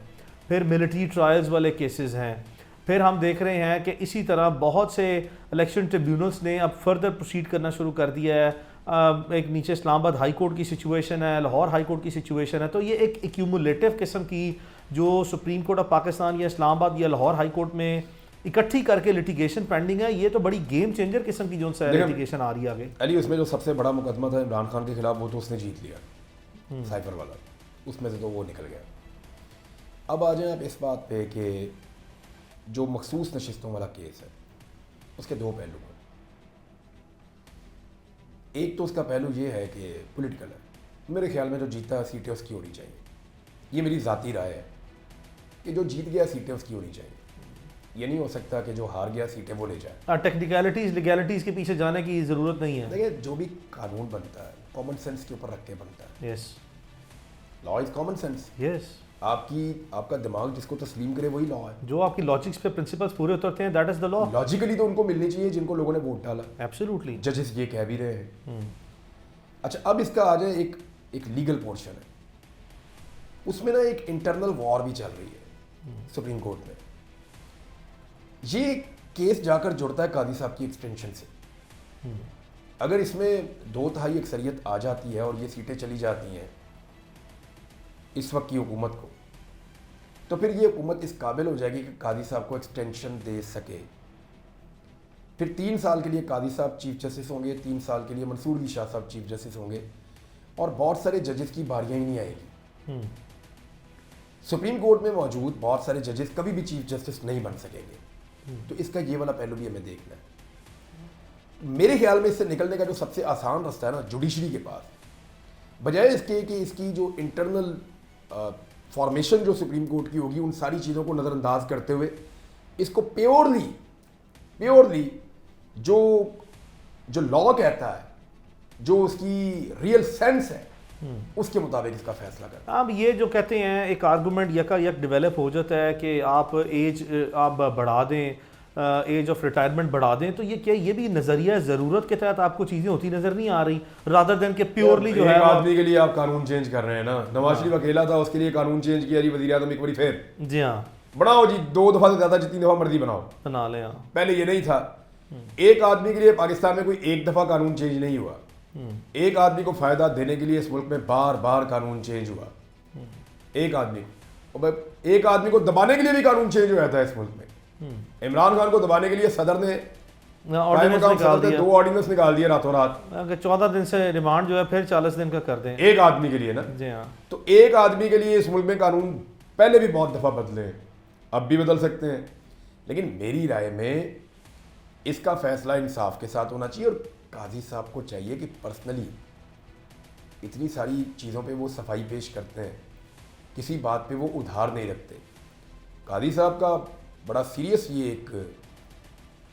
फिर मिलिट्री ट्रायल्स वाले केसेस हैं, फिर हम देख रहे हैं कि इसी तरह बहुत से इलेक्शन ट्रिब्यूनल्स ने अब फर्दर प्रोसीड करना शुरू कर दिया है। एक नीचे इस्लामाबाद हाई कोर्ट की सिचुएशन है, लाहौर हाई कोर्ट की सिचुएशन है, तो ये एक एक्यूमुलेटिव किस्म की जो सुप्रीम कोर्ट ऑफ पाकिस्तान या इस्लामाबाद या लाहौर हाई कोर्ट में इकट्ठी करके लिटिगेशन पेंडिंग है, ये तो बड़ी गेम चेंजर किस्म की जो सा लिटिगेशन आ रही है आगे। अली उसमें जो सबसे बड़ा मुकदमा था इमरान खान के खिलाफ, वो तो उसने जीत लिया, साइफर वाला, उसमें से तो वो निकल गया। अब आ जाए आप इस बात पे कि जो मखसूस नशिस्तों वाला केस है उसके दो पहलू हैं। एक तो उसका पहलू ये है कि पॉलिटिकल है, मेरे ख्याल में जो जीता सीटें उसकी होनी चाहिए, ये मेरी ज़ाती राय है कि जो जीत गया सीटें उसकी होनी चाहिए। ये नहीं हो सकता कि जो हार गया सीटें वो ले जाए। टेक्निकलिटीज़ लीगैलिटीज़ के पीछे जाने की ज़रूरत नहीं है। देखिए जो भी कानून बनता है कॉमन सेंस के ऊपर रख के बनता है। Yes, law is common sense. Yes, आपका दिमाग जिसको तस्लीम करे वही लॉ है। जो आपकी लॉजिक्स पे प्रिंसिपल्स पूरे उतरते हैं, that is the law. Logically तो उनको मिलनी चाहिए जिनको लोगों ने वोट डाला। एब्सोल्युटली, जजेस ये कह भी रहे हैं। अच्छा, अब इसका आ जाए एक लीगल पोर्शन है, उसमें ना एक इंटरनल वॉर भी चल रही है सुप्रीम कोर्ट में। ये केस जाकर जुड़ता है कादी साहब की एक्सटेंशन से। अगर इसमें 2/3 अक्सरियत आ जाती है और ये सीटें चली जाती हैं इस वक्त की हुकूमत को, तो फिर ये हुकूमत इस काबिल हो जाएगी कि कादी साहब को एक्सटेंशन दे सके। फिर 3 साल के लिए कादी साहब चीफ जस्टिस होंगे, 3 साल के लिए मंसूर अली शाह साहब चीफ जस्टिस होंगे, और बहुत सारे जजेस की बारियां ही नहीं आएंगी। सुप्रीम कोर्ट में मौजूद बहुत सारे जजेस कभी भी चीफ जस्टिस नहीं बन सकेंगे। तो इसका ये वाला पहलू भी हमें देखना है। मेरे ख्याल में इससे निकलने का जो सबसे आसान रास्ता है ना, जुडिशरी के पास, बजाय इसके कि इसकी जो इंटरनल फॉर्मेशन जो सुप्रीम कोर्ट की होगी उन सारी चीज़ों को नज़रअंदाज करते हुए इसको प्योरली जो लॉ कहता है, जो उसकी रियल सेंस है, उसके मुताबिक इसका फैसला करता है। अब ये जो कहते हैं एक आर्गूमेंट यक डेवलप हो जाता है कि आप एज आप बढ़ा दें, एज ऑफ रिटायरमेंट बढ़ा दें, तो ये क्या ये भी नज़रिया ज़रूरत के तहत आपको चीज़ें होती नज़र नहीं आ रही, रादर देन के प्योरली जो है आदमी के लिए आप कानून चेंज कर रहे हैं ना। नवाज शरीफ अकेला था, उसके लिए कानून चेंज किया जी वज़ीर आज़म एक बार फिर। जी हाँ, बनाओ जी, 2 दफ़ा से ज़्यादा जितनी दफ़ा मर्जी बनाओ, बना लें। हाँ, पहले ये नहीं था। एक आदमी के लिए पाकिस्तान में कोई एक दफ़ा कानून चेंज नहीं हुआ। एक आदमी को फायदा देने के लिए इस मुल्क में बार बार कानून चेंज हुआ। एक आदमी को दबाने के लिए भी कानून चेंज हुआ था इस मुल्क में। इमरान खान को दबाने के लिए सदर ने ऑर्डिनेंस निकाल दिया, 2 ऑर्डिनेंस निकाल दिया रातों रात। 14 दिन से रिमांड जो है फिर 40 दिन का कर दें एक आदमी के लिए ना। जी हाँ, तो एक आदमी के लिए इस मुल्क में कानून पहले भी बहुत दफ़ा बदले हैं, अब भी बदल सकते हैं। लेकिन मेरी राय में इसका फैसला इंसाफ के साथ होना चाहिए, और काजी साहब को चाहिए कि पर्सनली इतनी सारी चीज़ों पे वो सफाई पेश करते हैं, किसी बात पे वो उधार नहीं रखते। कादी साहब का बड़ा सीरियस ये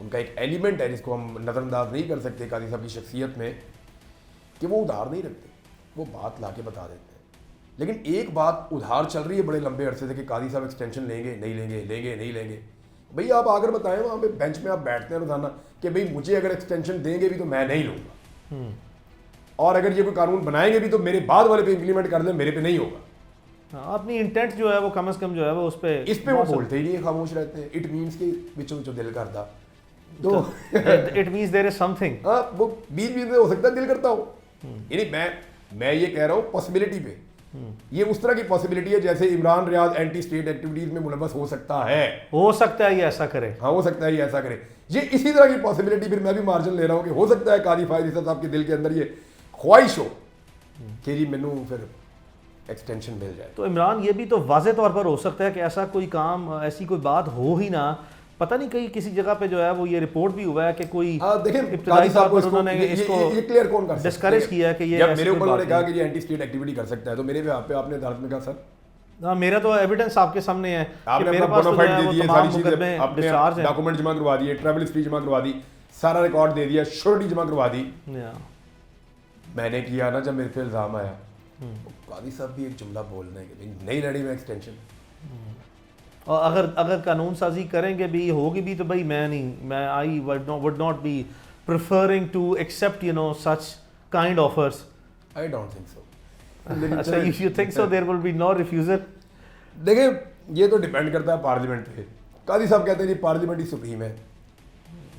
उनका एक एलिमेंट है जिसको हम नज़रअंदाज नहीं कर सकते कादी साहब की शख्सियत में, कि वो उधार नहीं रखते, वो बात ला के बता देते हैं। लेकिन एक बात उधार चल रही है बड़े लंबे अरसे से कि कादी साहब एक्सटेंशन लेंगे नहीं लेंगे। भाई आप आकर बताएं, वहाँ पे बेंच में आप बैठते हैं रोजाना कि भाई मुझे अगर एक्सटेंशन देंगे भी तो मैं नहीं लूँगा, और अगर ये कोई कानून बनाएंगे भी तो मेरे बाद वाले पे इम्प्लीमेंट कर दें, मेरे पे नहीं होगा। अपनी इंटेंट जो है वो कम से कम जो है वो उस पर इस पे वो बोलते ही नहीं, खामोश रहते हैं। इट मीन्स कि विचों दिल करता तो it means there is something. हाँ, वो बीच में हो सकता है दिल करता हो। यानी मैं ये कह रहा हूँ पॉसिबिलिटी पे, ये उस तरह की पॉसिबिलिटी है जैसे Imran Riaz anti state activities में मुलव्वस हो सकता है ये ऐसा करे। हाँ, हो सकता है ये ऐसा करे। ये इसी तरह की पॉसिबिलिटी फिर मैं भी मार्जिन ले रहा हूँ कि हो सकता है कादी फायद साहब के दिल के अंदर ये ख्वाहिश हो कि जी मैनू फिर एक्सटेंशन मिल जाए। तो इमरान ये भी तो वाज़े तौर पर हो सकता है कि ऐसा कोई काम, ऐसी कोई बात हो ही ना, पता नहीं कहीं किसी जगह पे जो है वो ये रिपोर्ट भी हुआ है कि कोई इब्तिदाई तौर पर उन्होंने इसको क्लियर कौन कर डिस्करेज किया है कि ये मेरे ऊपर उन्होंने कहा कि ये एंटी स्टेट एक्टिविटी कर सकता है, तो मेरे पे आपने अदालत में कहा सर हाँ, मेरा तो एविडेंस आपके सामने है, आपने मेरे पास बोनाफाइड दे दिए, सारी चीजें आपने डॉक्यूमेंट जमा करवा दिए, ट्रैवल हिस्ट्री जमा करवा दी, सारा रिकॉर्ड दे दिया, श्योरिटी जमा करवा दी। मैंने किया ना, जब मेरे पे इल्जाम आया कादी साहब भी एक जुमला बोल रहे हैं कि नहीं लड़ी मैं एक्सटेंशन, और अगर कानून साजी करेंगे भी, होगी भी, तो भाई मैं I would not be preferring to accept such kind offers. I don't think so. अच्छा, you think so there will be no refusal? देखिए, ये तो डिपेंड करता है पार्लियामेंट पे। कादी साहब कहते हैं जी पार्लियामेंट ही सुप्रीम है,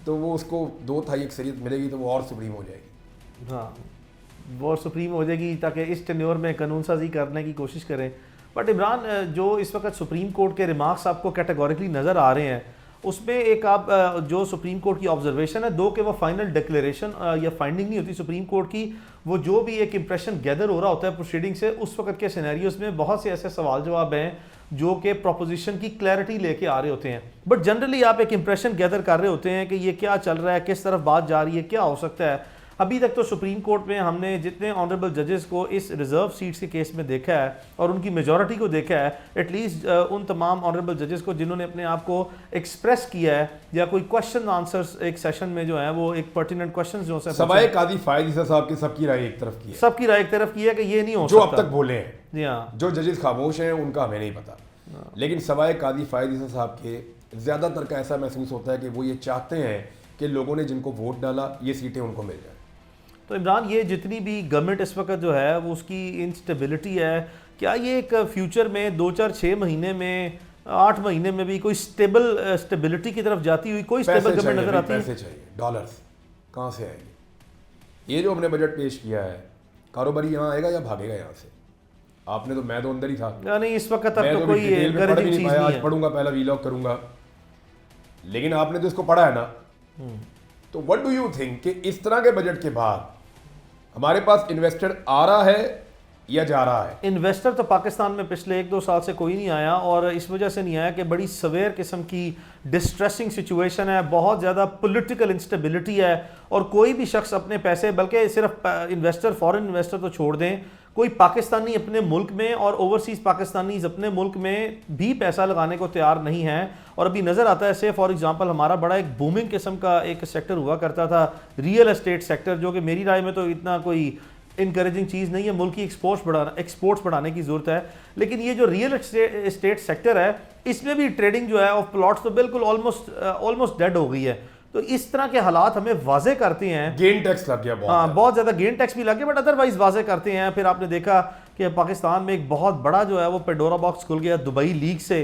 तो वो उसको 2/3 अक्सरियत मिलेगी तो वो और सुप्रीम हो जाएगी। हाँ, वो सुप्रीम हो जाएगी ताकि इस टेन्योर में कानून साजी करने की कोशिश करें। बट इमरान, जो इस वक्त सुप्रीम कोर्ट के रिमार्क्स आपको कैटेगोरिकली नज़र आ रहे हैं, उसमें एक आप जो सुप्रीम कोर्ट की ऑब्जर्वेशन है, दो कि वो फाइनल डिक्लेरेशन या फाइंडिंग नहीं होती सुप्रीम कोर्ट की, वो जो भी एक इंप्रेशन गैदर हो रहा होता है प्रोसीडिंग से, उस वक्त के सिनेरियोज में बहुत से ऐसे सवाल जवाब हैं जो कि प्रोपोजिशन की क्लैरिटी लेके आ रहे होते हैं। बट जनरली आप एक इंप्रेशन गैदर कर रहे होते हैं कि ये क्या चल रहा है, किस तरफ बात जा रही है, क्या हो सकता है। अभी तक तो सुप्रीम कोर्ट में हमने जितने ऑनरेबल जजेस को इस रिजर्व सीट्स के केस में देखा है और उनकी मेजॉरिटी को देखा है, एटलीस्ट उन तमाम ऑनरेबल जजेस को जिन्होंने अपने आप को एक्सप्रेस किया है या कोई क्वेश्चन आंसर्स एक सेशन में जो है वो एक पर्टिनेंट क्वेश्चन जो है सवाए कादी फायद ईसा साहब की सबकी राय एक तरफ की है, सबकी राय एक तरफ की है कि ये नहीं हो जो सकता। अब तक बोले हैं। जी हाँ, जो जजेस खामोश हैं उनका हमें नहीं पता, लेकिन सवाए कादी फायद ईसा साहब के ज्यादातर का ऐसा महसूस होता है कि वो ये चाहते हैं कि लोगों ने जिनको वोट डाला ये सीटें उनको मिल जाए। तो इमरान, ये जितनी भी गवर्नमेंट इस वक्त जो है वो उसकी इंस्टेबिलिटी है, क्या ये एक फ्यूचर में 2-4-6 महीने में 8 महीने में भी कोई स्टेबिलिटी की तरफ जाती हुई कोई स्टेबल गवर्नमेंट नजर आती है? पैसे चाहिए, डॉलर्स कहाँ से आएंगे? ये जो हमने बजट पेश किया है, कारोबारी यहाँ आएगा या भागेगा यहाँ से? आपने तो, मैं तो अंदर ही था, नहीं इस वक्त तक मैं तो तो कोई डिटेल में पढ़ भी नहीं पाया, आज है। पढ़ूंगा, पहला वीलॉग करूंगा, लेकिन आपने तो इसको पढ़ा है ना। तो व्हाट डू यू थिंक कि इस तरह के बजट के बाद हमारे पास इन्वेस्टर आ रहा है या जा रहा है? इन्वेस्टर तो पाकिस्तान में पिछले 1-2 साल से कोई नहीं आया, और इस वजह से नहीं आया कि बड़ी सवेयर किस्म की डिस्ट्रेसिंग सिचुएशन है, बहुत ज़्यादा पॉलिटिकल इंस्टेबिलिटी है, और कोई भी शख्स अपने पैसे, बल्कि सिर्फ इन्वेस्टर, फॉरेन इन्वेस्टर तो छोड़ दें, कोई पाकिस्तानी अपने मुल्क में और ओवरसीज़ पाकिस्तानीज अपने मुल्क में भी पैसा लगाने को तैयार नहीं है। और अभी नज़र आता है, से फॉर एग्जांपल हमारा बड़ा एक बूमिंग किस्म का एक सेक्टर हुआ करता था, रियल एस्टेट सेक्टर, जो कि मेरी राय में तो इतना कोई इनकरेजिंग चीज़ नहीं है, मुल्क की एक्सपोर्ट्स बढ़ाने की ज़रूरत है। लेकिन ये जो रियल एस्टेट सेक्टर है, इसमें भी ट्रेडिंग जो है ऑफ प्लॉट्स तो बिल्कुल ऑलमोस्ट डेड हो गई है। तो इस तरह के हालात हमें वाजे करते हैं, गेन टैक्स लग गया बहुत ज़्यादा गेन टैक्स भी लग गया, बट अदरवाइज वाजे करते हैं। फिर आपने देखा कि पाकिस्तान में एक बहुत बड़ा जो है वो पेंडोरा बॉक्स खुल गया दुबई लीग से,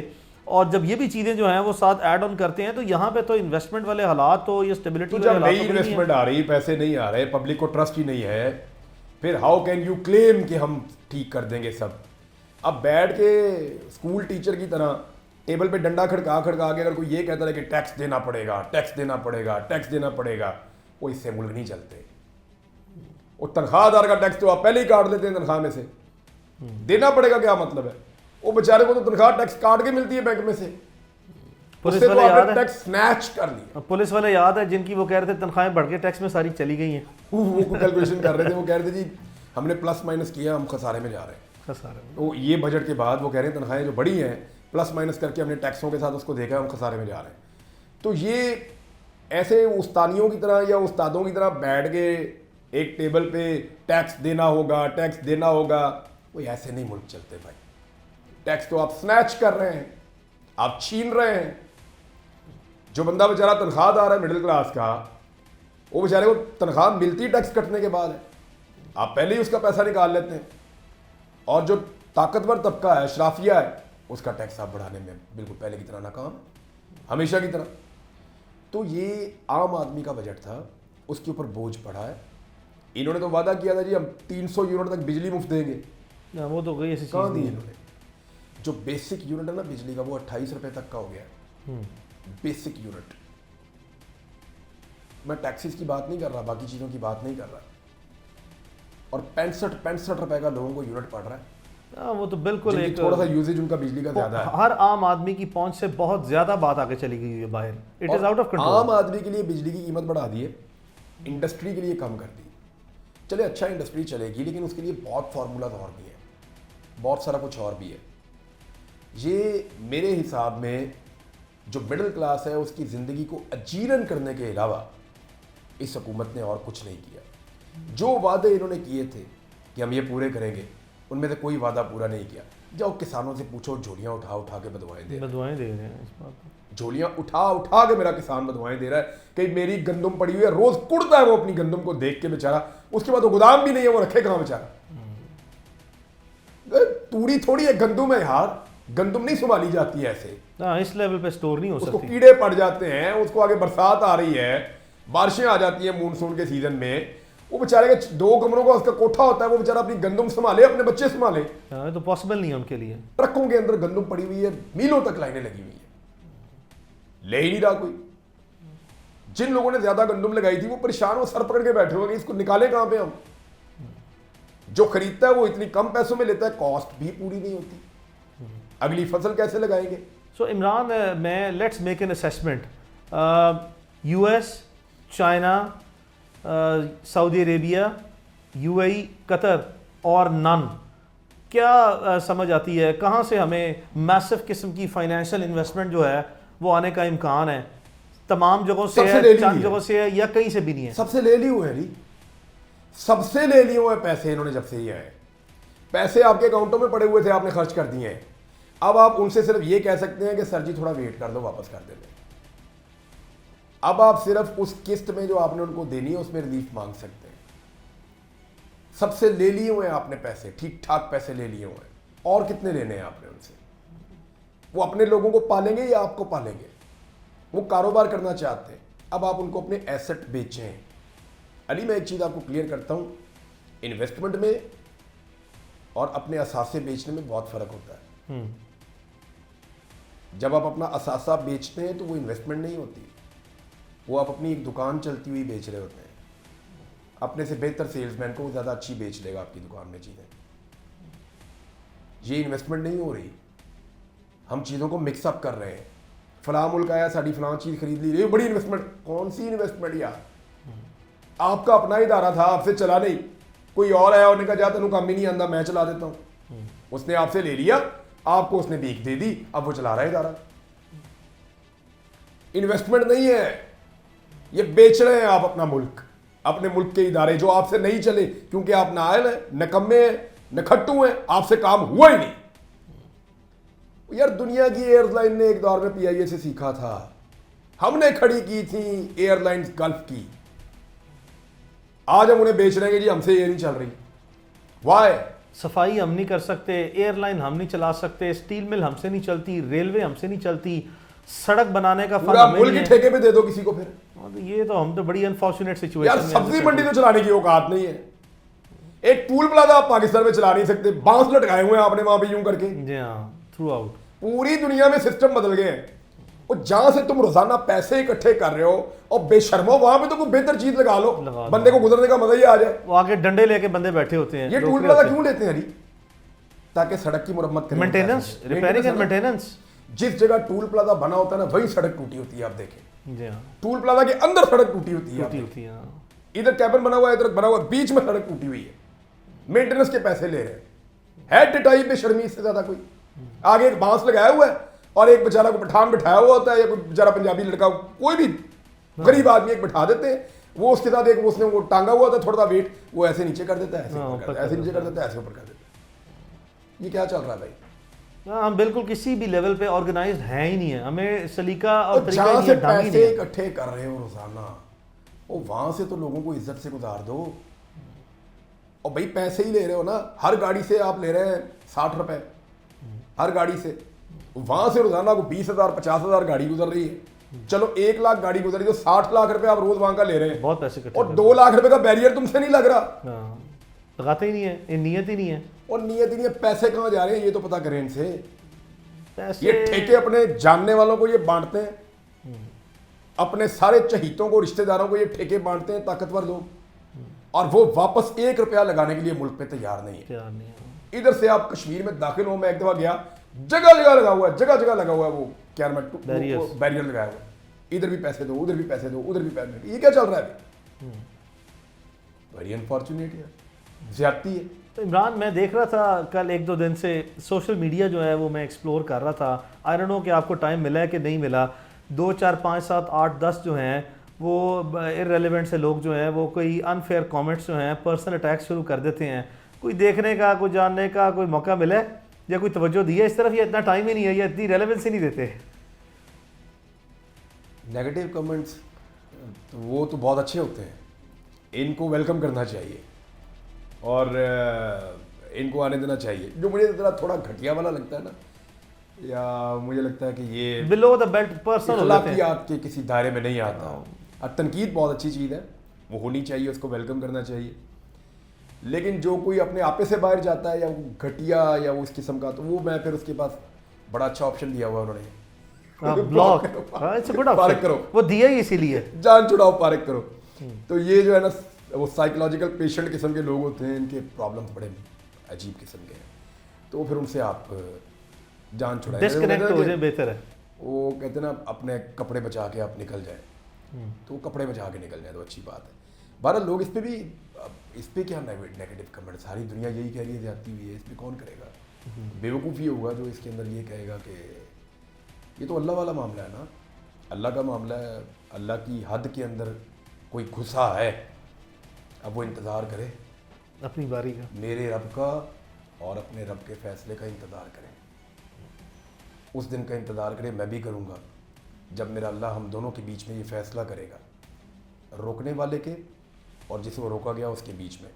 और जब ये भी चीज़ें जो हैं वो साथ ऐड ऑन करते हैं, तो यहाँ पे तो इन्वेस्टमेंट वाले हालात, तो ये स्टेबिलिटी तो जब नई इन्वेस्टमेंट आ रही, पैसे नहीं आ रहे, पब्लिक को ट्रस्ट ही नहीं है, फिर हाउ कैन यू क्लेम कि हम ठीक कर देंगे सब? अब बैठ के स्कूल टीचर की तरह टेबल पे डंडा खड़का खड़का के अगर कोई ये कहता है कि टैक्स देना पड़ेगा, टैक्स देना पड़ेगा, टैक्स देना पड़ेगा, वो इससे मुल्क नहीं चलते। वो तनख्वाहदार का टैक्स तो आप पहले ही काट लेते हैं तनख्वाह में से, देना पड़ेगा क्या मतलब है? वो बेचारे को तो तनख्वाह टैक्स काट के मिलती है बैंक में से, पुलिस उससे वाले तो याद आपने है, टैक्स स्नैच कर लिया। पुलिस वाले याद है जिनकी वो कह रहे थे तनख्वाहें बढ़ के टैक्स में सारी चली गई हैं, वो कैलकुलेशन कर रहे थे, वो कह रहे थे जी हमने प्लस माइनस किया, हम खसारे में जा रहे हैं। तो ये बजट के बाद वो कह रहे हैं तनख्वाहें जो बढ़ी हैं, प्लस माइनस करके हमने टैक्सों के साथ उसको देखा, हम खसारे में जा रहे हैं। तो ये ऐसे उस्तानियों की तरह या उस्तादों की तरह बैठ के एक टेबल पे टैक्स देना होगा, टैक्स देना होगा, वो ऐसे नहीं मुल्क चलते भाई। टैक्स तो आप स्नैच कर रहे हैं, आप छीन रहे हैं। जो बंदा बेचारा तनख्वाहदार है मिडिल क्लास का, वो बेचारे को तनख्वाह मिलती टैक्स कटने के बाद है, आप पहले ही उसका पैसा निकाल लेते हैं। और जो ताकतवर तबका है, अशराफिया है, उसका टैक्स आप बढ़ाने में बिल्कुल पहले की तरह नाकाम, हमेशा की तरह। तो ये आम आदमी का बजट था, उसके ऊपर बोझ पड़ा है। इन्होंने तो वादा किया था जी हम 300 यूनिट तक बिजली मुफ्त देंगे, ना वो तो गई ऐसी चीज़ कहाँ दी नहीं है। इन्होंने? जो बेसिक यूनिट है ना बिजली का, वो 28 रुपए तक का हो गया है, बेसिक यूनिट। मैं टैक्सेस की बात नहीं कर रहा, बाकी चीज़ों की बात नहीं कर रहा। और 65 रुपए का लोगों को यूनिट पड़ रहा है। वो तो बिल्कुल एक थोड़ा सा यूजेज उनका बिजली का ज्यादा है, हर आम आदमी की पहुंच से बहुत ज्यादा बात आगे चली गई है बाहर, it is out of control. आम आदमी के लिए बिजली की कीमत बढ़ा दी है, इंडस्ट्री के लिए कम कर दी। चले अच्छा इंडस्ट्री चलेगी, लेकिन उसके लिए बहुत फार्मूला और भी है, बहुत सारा कुछ और भी है। ये मेरे हिसाब में जो मिडिल क्लास है उसकी ज़िंदगी को अजीरन करने के अलावा इस हुकूमत ने और कुछ नहीं किया। जो वादे इन्होंने किए थे कि हम ये पूरे करेंगे, उनमें से कोई वादा पूरा नहीं किया। जाओ किसानों से पूछो, झोलियाँ उठा उठा के बदवाएं दे रहे हैं इस बात। झोलियाँ उठा उठा के मेरा किसान बदवाएं दे रहा है कि मेरी गंदम पड़ी हुई है, रोज कुड़ता है वो अपनी गंदम को देख के बेचारा। उसके बाद वो गोदाम भी नहीं है, वो रखे कहाँ बेचारा? तूड़ी थोड़ी है, गंदम है यार, गंदम नहीं संभाली जाती है ऐसे। इस लेवल पे स्टोर नहीं हो सकती। उसको कीड़े पड़ जाते हैं, उसको आगे बरसात आ रही है, बारिशें आ जाती है मूनसून के सीजन में, वो बेचारे के 2 कमरों का उसका कोठा होता है, वो बेचारा अपनी गंदम संभाले, अपने बच्चे संभाले। तो पॉसिबल नहीं है उनके लिए। ट्रकों के अंदर गंदम पड़ी हुई है, मीलों तक लाइनें लगी हुई है। ले ही नहीं रहा कोई। जिन लोगों ने ज्यादा गंदम लगाई थी वो परेशान, वो सर पकड़ के बैठे होंगे, इसको निकाले कहां पे हम। जो खरीदता है वो इतनी कम पैसों में लेता है, कॉस्ट भी पूरी नहीं होती, अगली फसल कैसे लगाएंगे। सो इमरान, मैं let's make an assessment, US, China, Saudi Arabia, UAE, Qatar और नन, क्या समझ आती है कहाँ से हमें मैसिव किस्म की फाइनेंशियल इन्वेस्टमेंट जो है वो आने का इम्कान है? तमाम जगहों से है, चंद जगहों से है, या कहीं से भी नहीं है? सबसे ले लिए हुए हैं, सबसे ले लिए हुए पैसे इन्होंने जब से ही आए। पैसे आपके अकाउंटों में पड़े हुए थे, आपने खर्च कर दिए हैं। अब आप उनसे सिर्फ ये कह सकते हैं कि सर जी थोड़ा वेट कर दो, वापस कर देंगे। अब आप सिर्फ उस किस्त में जो आपने उनको देनी है उसमें रिलीफ मांग सकते हैं। सबसे ले लिए हुए हैं आपने पैसे, ठीक ठाक पैसे ले लिए हुए हैं, और कितने लेने हैं आपने उनसे? वो अपने लोगों को पालेंगे या आपको पालेंगे? वो कारोबार करना चाहते हैं, अब आप उनको अपने एसेट बेचें। अली, मैं एक चीज़ आपको क्लियर करता हूँ, इन्वेस्टमेंट में और अपने असासे बेचने में बहुत फ़र्क होता है। जब आप अपना असासा बेचते हैं तो वो इन्वेस्टमेंट नहीं होती, वो आप अपनी एक दुकान चलती हुई बेच रहे होते हैं। अपने से बेहतर सेल्समैन को वो ज़्यादा अच्छी बेच लेगा आपकी दुकान में चीज़ें। ये इन्वेस्टमेंट नहीं हो रही, हम चीज़ों को मिक्सअप कर रहे हैं। फलां मुल्क आया, साड़ी फलां चीज़ खरीद ली, ये बड़ी इन्वेस्टमेंट। कौन सी इन्वेस्टमेंट यार? आपका अपना इदारा था, आपसे चला नहीं, कोई और आया, उन्होंने कहा जा तेनों काम ही नहीं आंदा, मैं चला देता हूँ। उसने आपसे ले लिया, आपको उसने भीख दे दी, अब वो चला रहा है इदारा। इन्वेस्टमेंट नहीं है, ये बेच रहे हैं आप अपना मुल्क, अपने मुल्क के इदारे जो आपसे नहीं चले, क्योंकि आप नाअहल हैं, नकम्मे हैं, नखट्टू हैं, आपसे काम हुआ ही नहीं। यार दुनिया की एयरलाइन ने एक दौर में पीआईए से सीखा था, हमने खड़ी की थी एयरलाइंस गल्फ की, आज हम उन्हें बेच रहे हैं कि जी हमसे ये नहीं चल रही। वाई? सफाई हम नहीं कर सकते, एयरलाइन हम नहीं चला सकते, स्टील मिल हमसे नहीं चलती, रेलवे हमसे नहीं चलती, सड़क बनाने का पूरा मुल्क ही ठेके पे दे दो किसी को। फिर ये तो हम तो बड़ी अनफॉर्चुनेट सिचुएशन यार, सब्जी मंडी तो चलाने की औकात नहीं है, एक टूल प्लाजा आप पाकिस्तान में चला नहीं सकते, बांस लटकाए हुए हैं आपने वहां पे यूं करके। जी हाँ, थ्रू आउट पूरी दुनिया में सिस्टम बदल गए हैं। और जहां से तुम रोजाना पैसे इकट्ठे कर रहे हो और बेशर्मो, वहां पे तो कोई बेहतर चीज लगा लो, बंदे को गुजरने का मजा ही आ जाए। वो आगे डंडे लेके बंदे बैठे होते हैं। ये टूल प्लाजा क्यों लेते हैं? ताकि सड़क की मुरम्मत करें, मेंटेनेंस, रिपेयरिंग एंड मेंटेनेंस। जिस जगह टूल प्लाजा बना होता है ना, वही सड़क टूटी होती है। आप देखें, जी हाँ, टूल प्लाजा के अंदर सड़क टूटी होती है, इधर कैबिन बना हुआ है, इधर बना हुआ है, बीच में सड़क टूटी हुई है। मेंटेनेंस के पैसे ले रहे हैं, हेड टाइप पे शर्मी इससे ज्यादा कोई। आगे एक बांस लगाया हुआ है और एक बेचारा को पठान बिठाया हुआ होता है, या कोई बेचारा पंजाबी लड़का, कोई भी गरीब आदमी एक बिठा देते हैं, वो उसके साथ एक उसने वो टांगा हुआ था थोड़ा सा वेट, वो ऐसे नीचे कर देता है, ऐसे नीचे कर देता है, ऐसे ऊपर कर देता है। ये क्या चल रहा है भाई? हम बिल्कुल किसी भी लेवल पे ऑर्गेनाइज्ड है ही नहीं है। हमें सलीका और तरीका जहां ही से ढंग ही नहीं पैसे है। इकट्ठे कर रहे हो रोजाना, वो वहां से तो लोगों को इज्जत से गुजार दो। और भाई पैसे ही ले रहे हो ना, हर गाड़ी से आप ले रहे हैं 60 रुपए हर गाड़ी से, वहां से रोजाना को 20,000 50,000 गाड़ी गुजर रही है। चलो 1 लाख गाड़ी गुजर रही है, तो 60 लाख रुपए आप रोज वहां का ले रहे हैं, बहुत पैसे इकट्ठे और 2 लाख रुपए का बैरियर तुमसे नहीं लग रहा। हाँ, लगाते ही नहीं है, ये नियत ही नहीं है। और नियत ही नहीं है, पैसे कहां जा रहे हैं ये तो पता करें इनसे। पैसे ये ठेके अपने जानने वालों को ये बांटते हैं, अपने सारे चहीतों को, रिश्तेदारों को ये ठेके बांटते हैं, ताकतवर लोग, और वो वापस 1 रुपया लगाने के लिए मुल्क पे तैयार नहीं है। इधर से आप कश्मीर में दाखिल हो, मैं एक दफा गया, जगह जगह लगा हुआ है, जगह जगह लगा हुआ है वो क्या बैरियर लगाया हुआ है, इधर भी पैसे दो, उधर भी पैसे दो, उधर भी पैसे दो। ये क्या चल रहा है? वेरी अनफॉर्चुनेट है, ज्यादती है। तो इमरान, मैं देख रहा था कल 1-2 दिन से सोशल मीडिया जो है वो मैं एक्सप्लोर कर रहा था। आई डोंट नो कि आपको टाइम मिला है कि नहीं मिला। 2, 4, 5, 7, 8, 10 जो हैं वो इररेलेवेंट से लोग जो हैं वो कोई अनफेयर कमेंट्स जो हैं, पर्सनल अटैक शुरू कर देते हैं। कोई देखने का, कोई जानने का कोई मौका मिला है या कोई तवज्जो दी है इस तरफ? या इतना टाइम ही नहीं है, या इतनी रेलेवेंस ही नहीं देते? नेगेटिव कमेंट्स तो वो तो बहुत अच्छे होते हैं, इनको वेलकम करना चाहिए और इनको आने देना चाहिए। जो मुझे थोड़ा घटिया वाला लगता है ना, या मुझे लगता है कि ये बिलो द बेल्ट पर्सन अखलाकियात के किसी दायरे में नहीं आता। और तनकीद बहुत अच्छी चीज़ है, वो होनी चाहिए, उसको वेलकम करना चाहिए। लेकिन जो कोई अपने आपे से बाहर जाता है या वो घटिया या उस किस्म का, तो वो मैं फिर उसके पास बड़ा अच्छा ऑप्शन दिया हुआ उन्होंने, block, it's a good park option, करो, वो दिया ही इसीलिए। जान छुड़ाओ, पार्क करो। तो ये जो है ना, वो साइकोलॉजिकल पेशेंट किस्म के लोग होते हैं, इनके प्रॉब्लम्स बड़े अजीब किस्म के हैं, तो फिर उनसे आप जान छुड़ाएं, डिस्कनेक्ट हो जाए बेहतर है। वो कहते हैं ना अपने कपड़े बचा के आप निकल जाए, तो कपड़े बचा के निकल जाए तो अच्छी बात है। बहरहाल लोग इस पे भी, इस पे क्या नेगेटिव कमेंट, सारी दुनिया यही कह रही है जाती हुई है, इस पे कौन करेगा? बेवकूफ़ी होगा जो इसके अंदर ये कहेगा कि ये तो अल्लाह वाला मामला है ना, अल्लाह का मामला है, अल्लाह की हद के अंदर कोई घुसा है, अब वो इंतज़ार करे अपनी बारी का, मेरे रब का, और अपने रब के फैसले का इंतज़ार करें, उस दिन का इंतज़ार करें। मैं भी करूँगा जब मेरा अल्लाह हम दोनों के बीच में ये फ़ैसला करेगा, रोकने वाले के और जिसे वो रोका गया उसके बीच में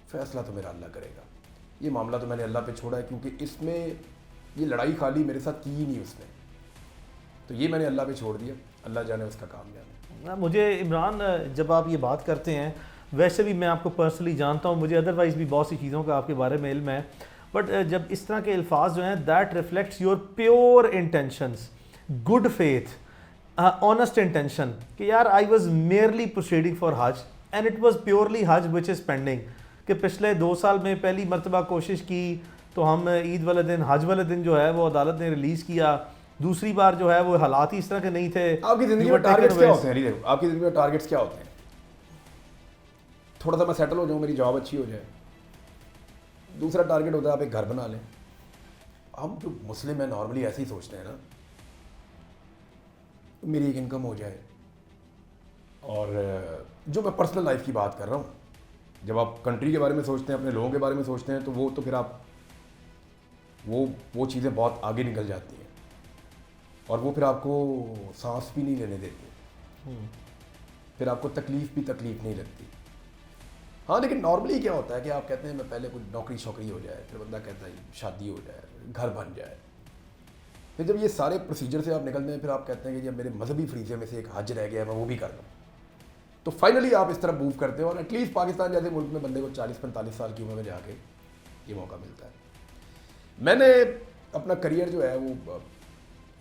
फ़ैसला तो मेरा अल्लाह करेगा। ये मामला तो मैंने अल्लाह पे छोड़ा है, क्योंकि इसमें ये लड़ाई खाली मेरे साथ की ही नहीं उसने, तो ये मैंने अल्लाह पे छोड़ दिया, अल्लाह जाने उसका काम जाने। मुझे इमरान, जब आप ये बात करते हैं, वैसे भी मैं आपको पर्सनली जानता हूँ, मुझे अदरवाइज़ भी बहुत सी चीज़ों का आपके बारे में इल्म है, बट जब इस तरह के अल्फाज जो हैं, that reflects your pure intentions, good faith, honest intention, कि यार I was merely proceeding for हज एंड इट वॉज प्योरली हज विच इज़ पेंडिंग, कि पिछले 2 साल में पहली मरतबा कोशिश की तो हम ईद वाले दिन, हज वाले दिन जो है वो अदालत ने रिलीज़ किया, दूसरी बार जो है वो हालात ही इस तरह के नहीं थे। आपकी ज़िंदगी में टारगेट्स क्या होते हैं? देखो, आपकी ज़िंदगी में टारगेट्स क्या होते हैं? थोड़ा सा मैं सेटल हो जाऊँ, मेरी जॉब अच्छी हो जाए। दूसरा टारगेट होता है आप एक घर बना लें। हम जो मुस्लिम हैं नॉर्मली ऐसे ही सोचते हैं ना, मेरी एक इनकम हो जाए। और जो मैं पर्सनल लाइफ की बात कर रहा हूँ, जब आप कंट्री के बारे में सोचते हैं, अपने लोगों के बारे में सोचते हैं, तो वो तो फिर आप वो चीज़ें बहुत आगे निकल जाती हैं, और वो फिर आपको सांस भी नहीं लेने देती, फिर आपको तकलीफ़ नहीं लगती। हाँ, लेकिन नॉर्मली क्या होता है कि आप कहते हैं मैं पहले कुछ नौकरी शौकरी हो जाए, फिर बंदा कहता है शादी हो जाए, घर बन जाए, फिर जब ये सारे प्रोसीजर से आप निकलते हैं, फिर आप कहते हैं कि जब मेरे मजहबी फरीज़े में से एक हज रह गया है, मैं वो भी कर लूँ, तो फाइनली आप इस तरह मूव करते हो, और एटलीस्ट पाकिस्तान जैसे मुल्क में बंदे को 40-45 साल की उम्र में जाके ये मौका मिलता है। मैंने अपना करियर जो है वो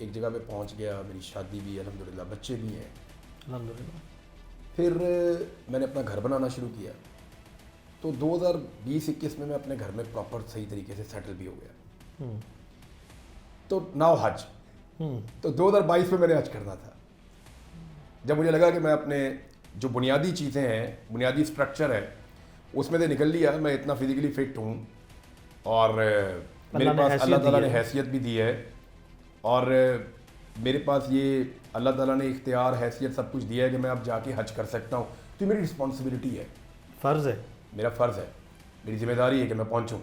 एक जगह पे पहुंच गया, मेरी शादी भी अल्हम्दुलिल्लाह, बच्चे भी हैं अल्हम्दुलिल्लाह। फिर मैंने अपना घर बनाना शुरू किया, तो 2020-21 में मैं अपने घर में प्रॉपर सही तरीके से सेटल भी हो गया। तो नाउ हज, तो 2022 में मैंने हज करना था, जब मुझे लगा कि मैं अपने जो बुनियादी चीज़ें हैं, बुनियादी स्ट्रक्चर है, उसमें से निकल लिया, मैं इतना फिजिकली फिट हूँ, और मेरे पास अल्लाह ताला ने हैसियत भी दी है, और मेरे पास ये अल्लाह ताला ने इख्तियार, हैसियत, सब कुछ दिया है कि मैं अब जाके हज कर सकता हूँ। तो मेरी रिस्पॉन्सिबिलिटी है, फ़र्ज़ है, मेरा फ़र्ज़ है, मेरी जिम्मेदारी है कि मैं पहुँचूँ।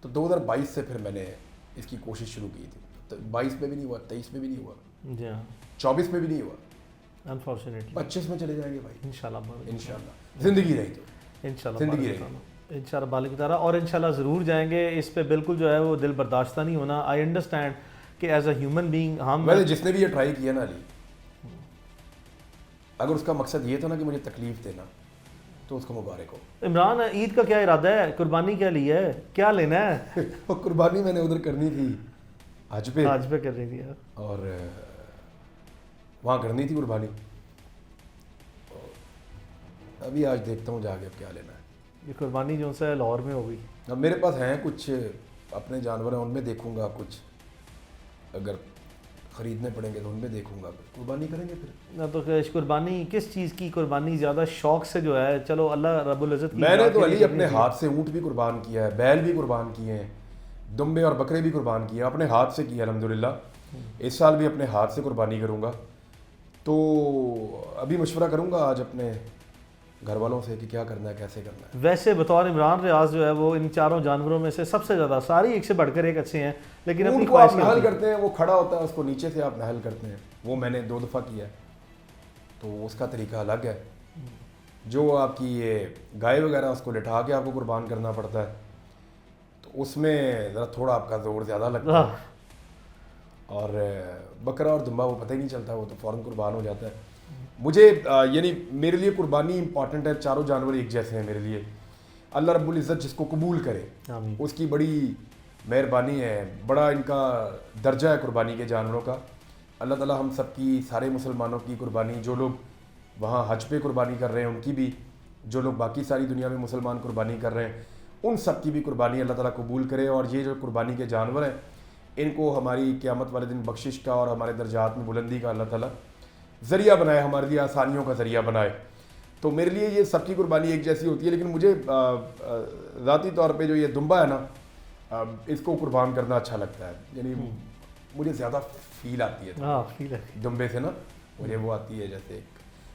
तो 2022 से फिर मैंने इसकी कोशिश शुरू की थी। तो 22 में भी नहीं हुआ, 23 में भी नहीं हुआ, जी हाँ, 24 में भी नहीं हुआ, अनफॉर्चुनेटली 25 में चले जाएंगे भाई, इंशाल्लाह। इंशाल्लाह ज़िंदगी रही तो इंशाल्लाह ज़िंदगी रही। इंशाल्लाह बालिक तारा, और इंशाल्लाह ज़रूर जाएंगे। इस पे बिल्कुल जो है वो दिल बर्दाश्त नहीं होना। आई अंडरस्टैंड कि एज अ ह्यूमन बीइंग हम, वैसे जिसने भी ये ट्राई किया ना अली, अगर उसका मकसद ये था ना कि मुझे तकलीफ देना, तो उसको मुबारक हो। इमरान, ईद का क्या इरादा है? कुर्बानी क्या ली है? क्या लेना है? और कुर्बानी मैंने उधर करनी थी हज पे, आज पे कर रही थी यार, और वहाँ करनी थी कुर्बानी। अभी आज देखता हूँ जाके अब क्या लेना है। ये कुर्बानी जो है लाहौर में होगी। अब मेरे पास हैं कुछ अपने जानवर हैं, उनमें देखूंगा, कुछ अगर ख़रीदने पड़ेंगे तो उनमें देखूंगा, कुर्बानी करेंगे फिर ना। तो कुर्बानी किस चीज़ की कुर्बानी ज़्यादा शौक से जो है, चलो अल्लाह रब्बुल इज़्ज़त की, मैंने तो अली अपने हाथ से ऊँट भी कुर्बान किया है, बैल भी कुर्बान किए हैं, दुम्बे और बकरे भी कुर्बान किए, अपने हाथ से किया अल्हम्दुलिल्लाह। इस साल भी अपने हाथ से कुर्बानी करूँगा। तो अभी मशवरा करूँगा आज अपने घर वालों से कि क्या करना है, कैसे करना है। वैसे बतौर इमरान रियाज जो है वो इन चारों जानवरों में से सबसे ज़्यादा, सारी एक से बढ़कर एक अच्छे हैं, लेकिन अपनी ऊँट को आप ख्वाहिश नहल करते हैं, वो खड़ा होता है, उसको नीचे से आप नहल करते हैं, वो मैंने 2 दफ़ा किया है, तो उसका तरीका अलग है। जो आपकी ये गाय वगैरह, उसको लिटा के आपको कुर्बान करना पड़ता है, तो उसमें ज़रा थोड़ा आपका जोर ज़्यादा लगता है। और बकरा और दुम्बा वो पता ही नहीं चलता, वो तो फ़ौरन कुर्बान हो जाता है। मुझे यानी मेरे लिए कुर्बानी इंपॉर्टेंट है, चारों जानवर एक जैसे हैं मेरे लिए। अल्लाह रब्बुल इज़्ज़त जिसको कबूल करे, उसकी बड़ी मेहरबानी है, बड़ा इनका दर्जा है कुर्बानी के जानवरों का, अल्लाह ताला हम सब की, सारे मुसलमानों की कुर्बानी, जो लोग वहाँ हज पे कुर्बानी कर रहे हैं उनकी भी, जो लोग बाकी सारी दुनिया में मुसलमान कुर्बानी कर रहे हैं उन सब की भी कुर्बानी अल्लाह ताला कबूल करे। और ये जो कुर्बानी के जानवर हैं इनको हमारी क़यामत वाले दिन बख्शिश का और हमारे दर्जात में बुलंदी का अल्लाह ताला ज़रिया बनाए, हमारे लिए आसानियों का ज़रिया बनाए। तो मेरे लिए ये सबकी कुर्बानी एक जैसी होती है, लेकिन मुझे ज़ाती तौर पे जो ये दुम्बा है ना, इसको कुर्बान करना अच्छा लगता है। यानी मुझे ज़्यादा फील आती है दुम्बे से ना, मुझे वो आती है जैसे।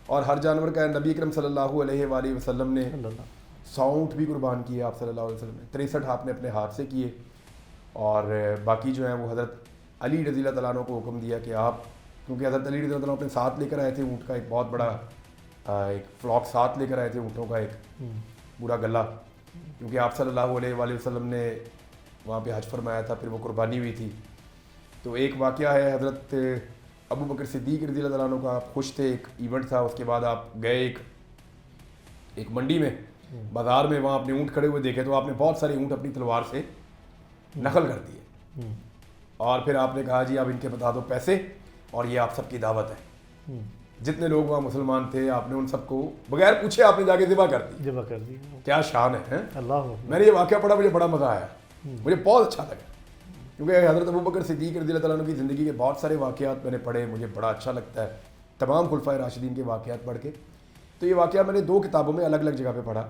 और हर जानवर का नबी अकरम सल्लल्लाहु अलैहि वसल्लम ने 100 ऊँट भी कुर्बान किए आप सल्लल्लाहु अलैहि वसल्लम ने, 63 आपने अपने हाथ से किए। और बाकी जो है वो हज़रत अली रज़ी अल्लाह तआला अन्हु को हुक्म दिया कि आप, क्योंकि हज़रत अली रज़ी अल्लाह तआला अपने साथ लेकर आए थे ऊँट का एक बहुत बड़ा एक फ्लॉक साथ लेकर आए थे ऊँटों का एक पूरा गला, क्योंकि आप सल्लल्लाहु अलैहि वसल्लम ने वहाँ पे हज फरमाया था, फिर वो कुर्बानी हुई थी। तो एक वाक़या है हज़रत अबू बकर सिद्दीक़ रज़ी अल्लाह अन्हु का, आप खुश थे, एक इवेंट था, उसके बाद आप गए एक मंडी में, बाज़ार में, वहाँ अपने ऊँट खड़े हुए देखे तो आपने बहुत सारे ऊँट अपनी तलवार से नकल कर दिए। और फिर आपने कहा जी अब इनके बता दो पैसे और ये आप सबकी दावत है। जितने लोग वहाँ मुसलमान थे आपने उन सबको बगैर पूछे आपने जाके ज़िबा कर दी। क्या शान है अल्लाह। मैंने ये वाक़या पढ़ा, मुझे बड़ा मज़ा आया, मुझे बहुत अच्छा लगा, क्योंकि हज़रत अबू बकर सिद्दीक़ रज़ी अल्लाह अन्हु की ज़िंदगी के बहुत सारे वाक़यात मैंने पढ़े, मुझे बड़ा अच्छा लगता है तमाम खुलफ़ाए राशिदीन के वाक़यात पढ़ के। तो ये वाक़या मैंने 2 किताबों में अलग अलग जगह पे पढ़ा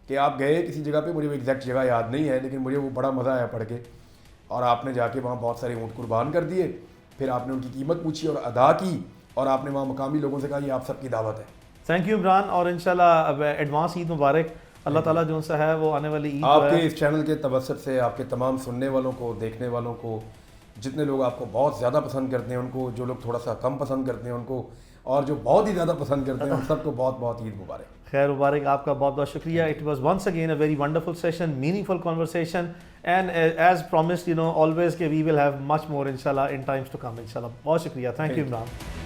कि आप गए किसी जगह पे, मुझे वो एग्जैक्ट जगह याद नहीं है, लेकिन मुझे वो बड़ा मज़ा आया पढ़ के। और आपने जाके वहाँ बहुत सारे ऊँट कुर्बान कर दिए, फिर आपने उनकी कीमत पूछी और अदा की, और आपने वहाँ मकामी लोगों से कहा ये आप सबकी दावत है। थैंक यू इमरान, और इंशाल्लाह एडवांस ईद मुबारक। अल्लाह ताला जो सा है वो आने वाली ईद आपके इस चैनल के तवस्सुत से आपके तमाम सुनने वालों को, देखने वालों को, जितने लोग आपको बहुत ज़्यादा पसंद करते हैं उनको, जो लोग थोड़ा सा कम पसंद करते हैं उनको, और जो बहुत ही ज़्यादा पसंद करते हैं उन सबको बहुत बहुत ईद मुबारक। खैर मुबारक, आपका बहुत बहुत शुक्रिया। It was once again a very wonderful session, meaningful conversation, and as promised always के we will have much more इंशाल्लाह इन टाइम्स टू कम इंशाल्लाह। बहुत शुक्रिया, थैंक यू इमरान।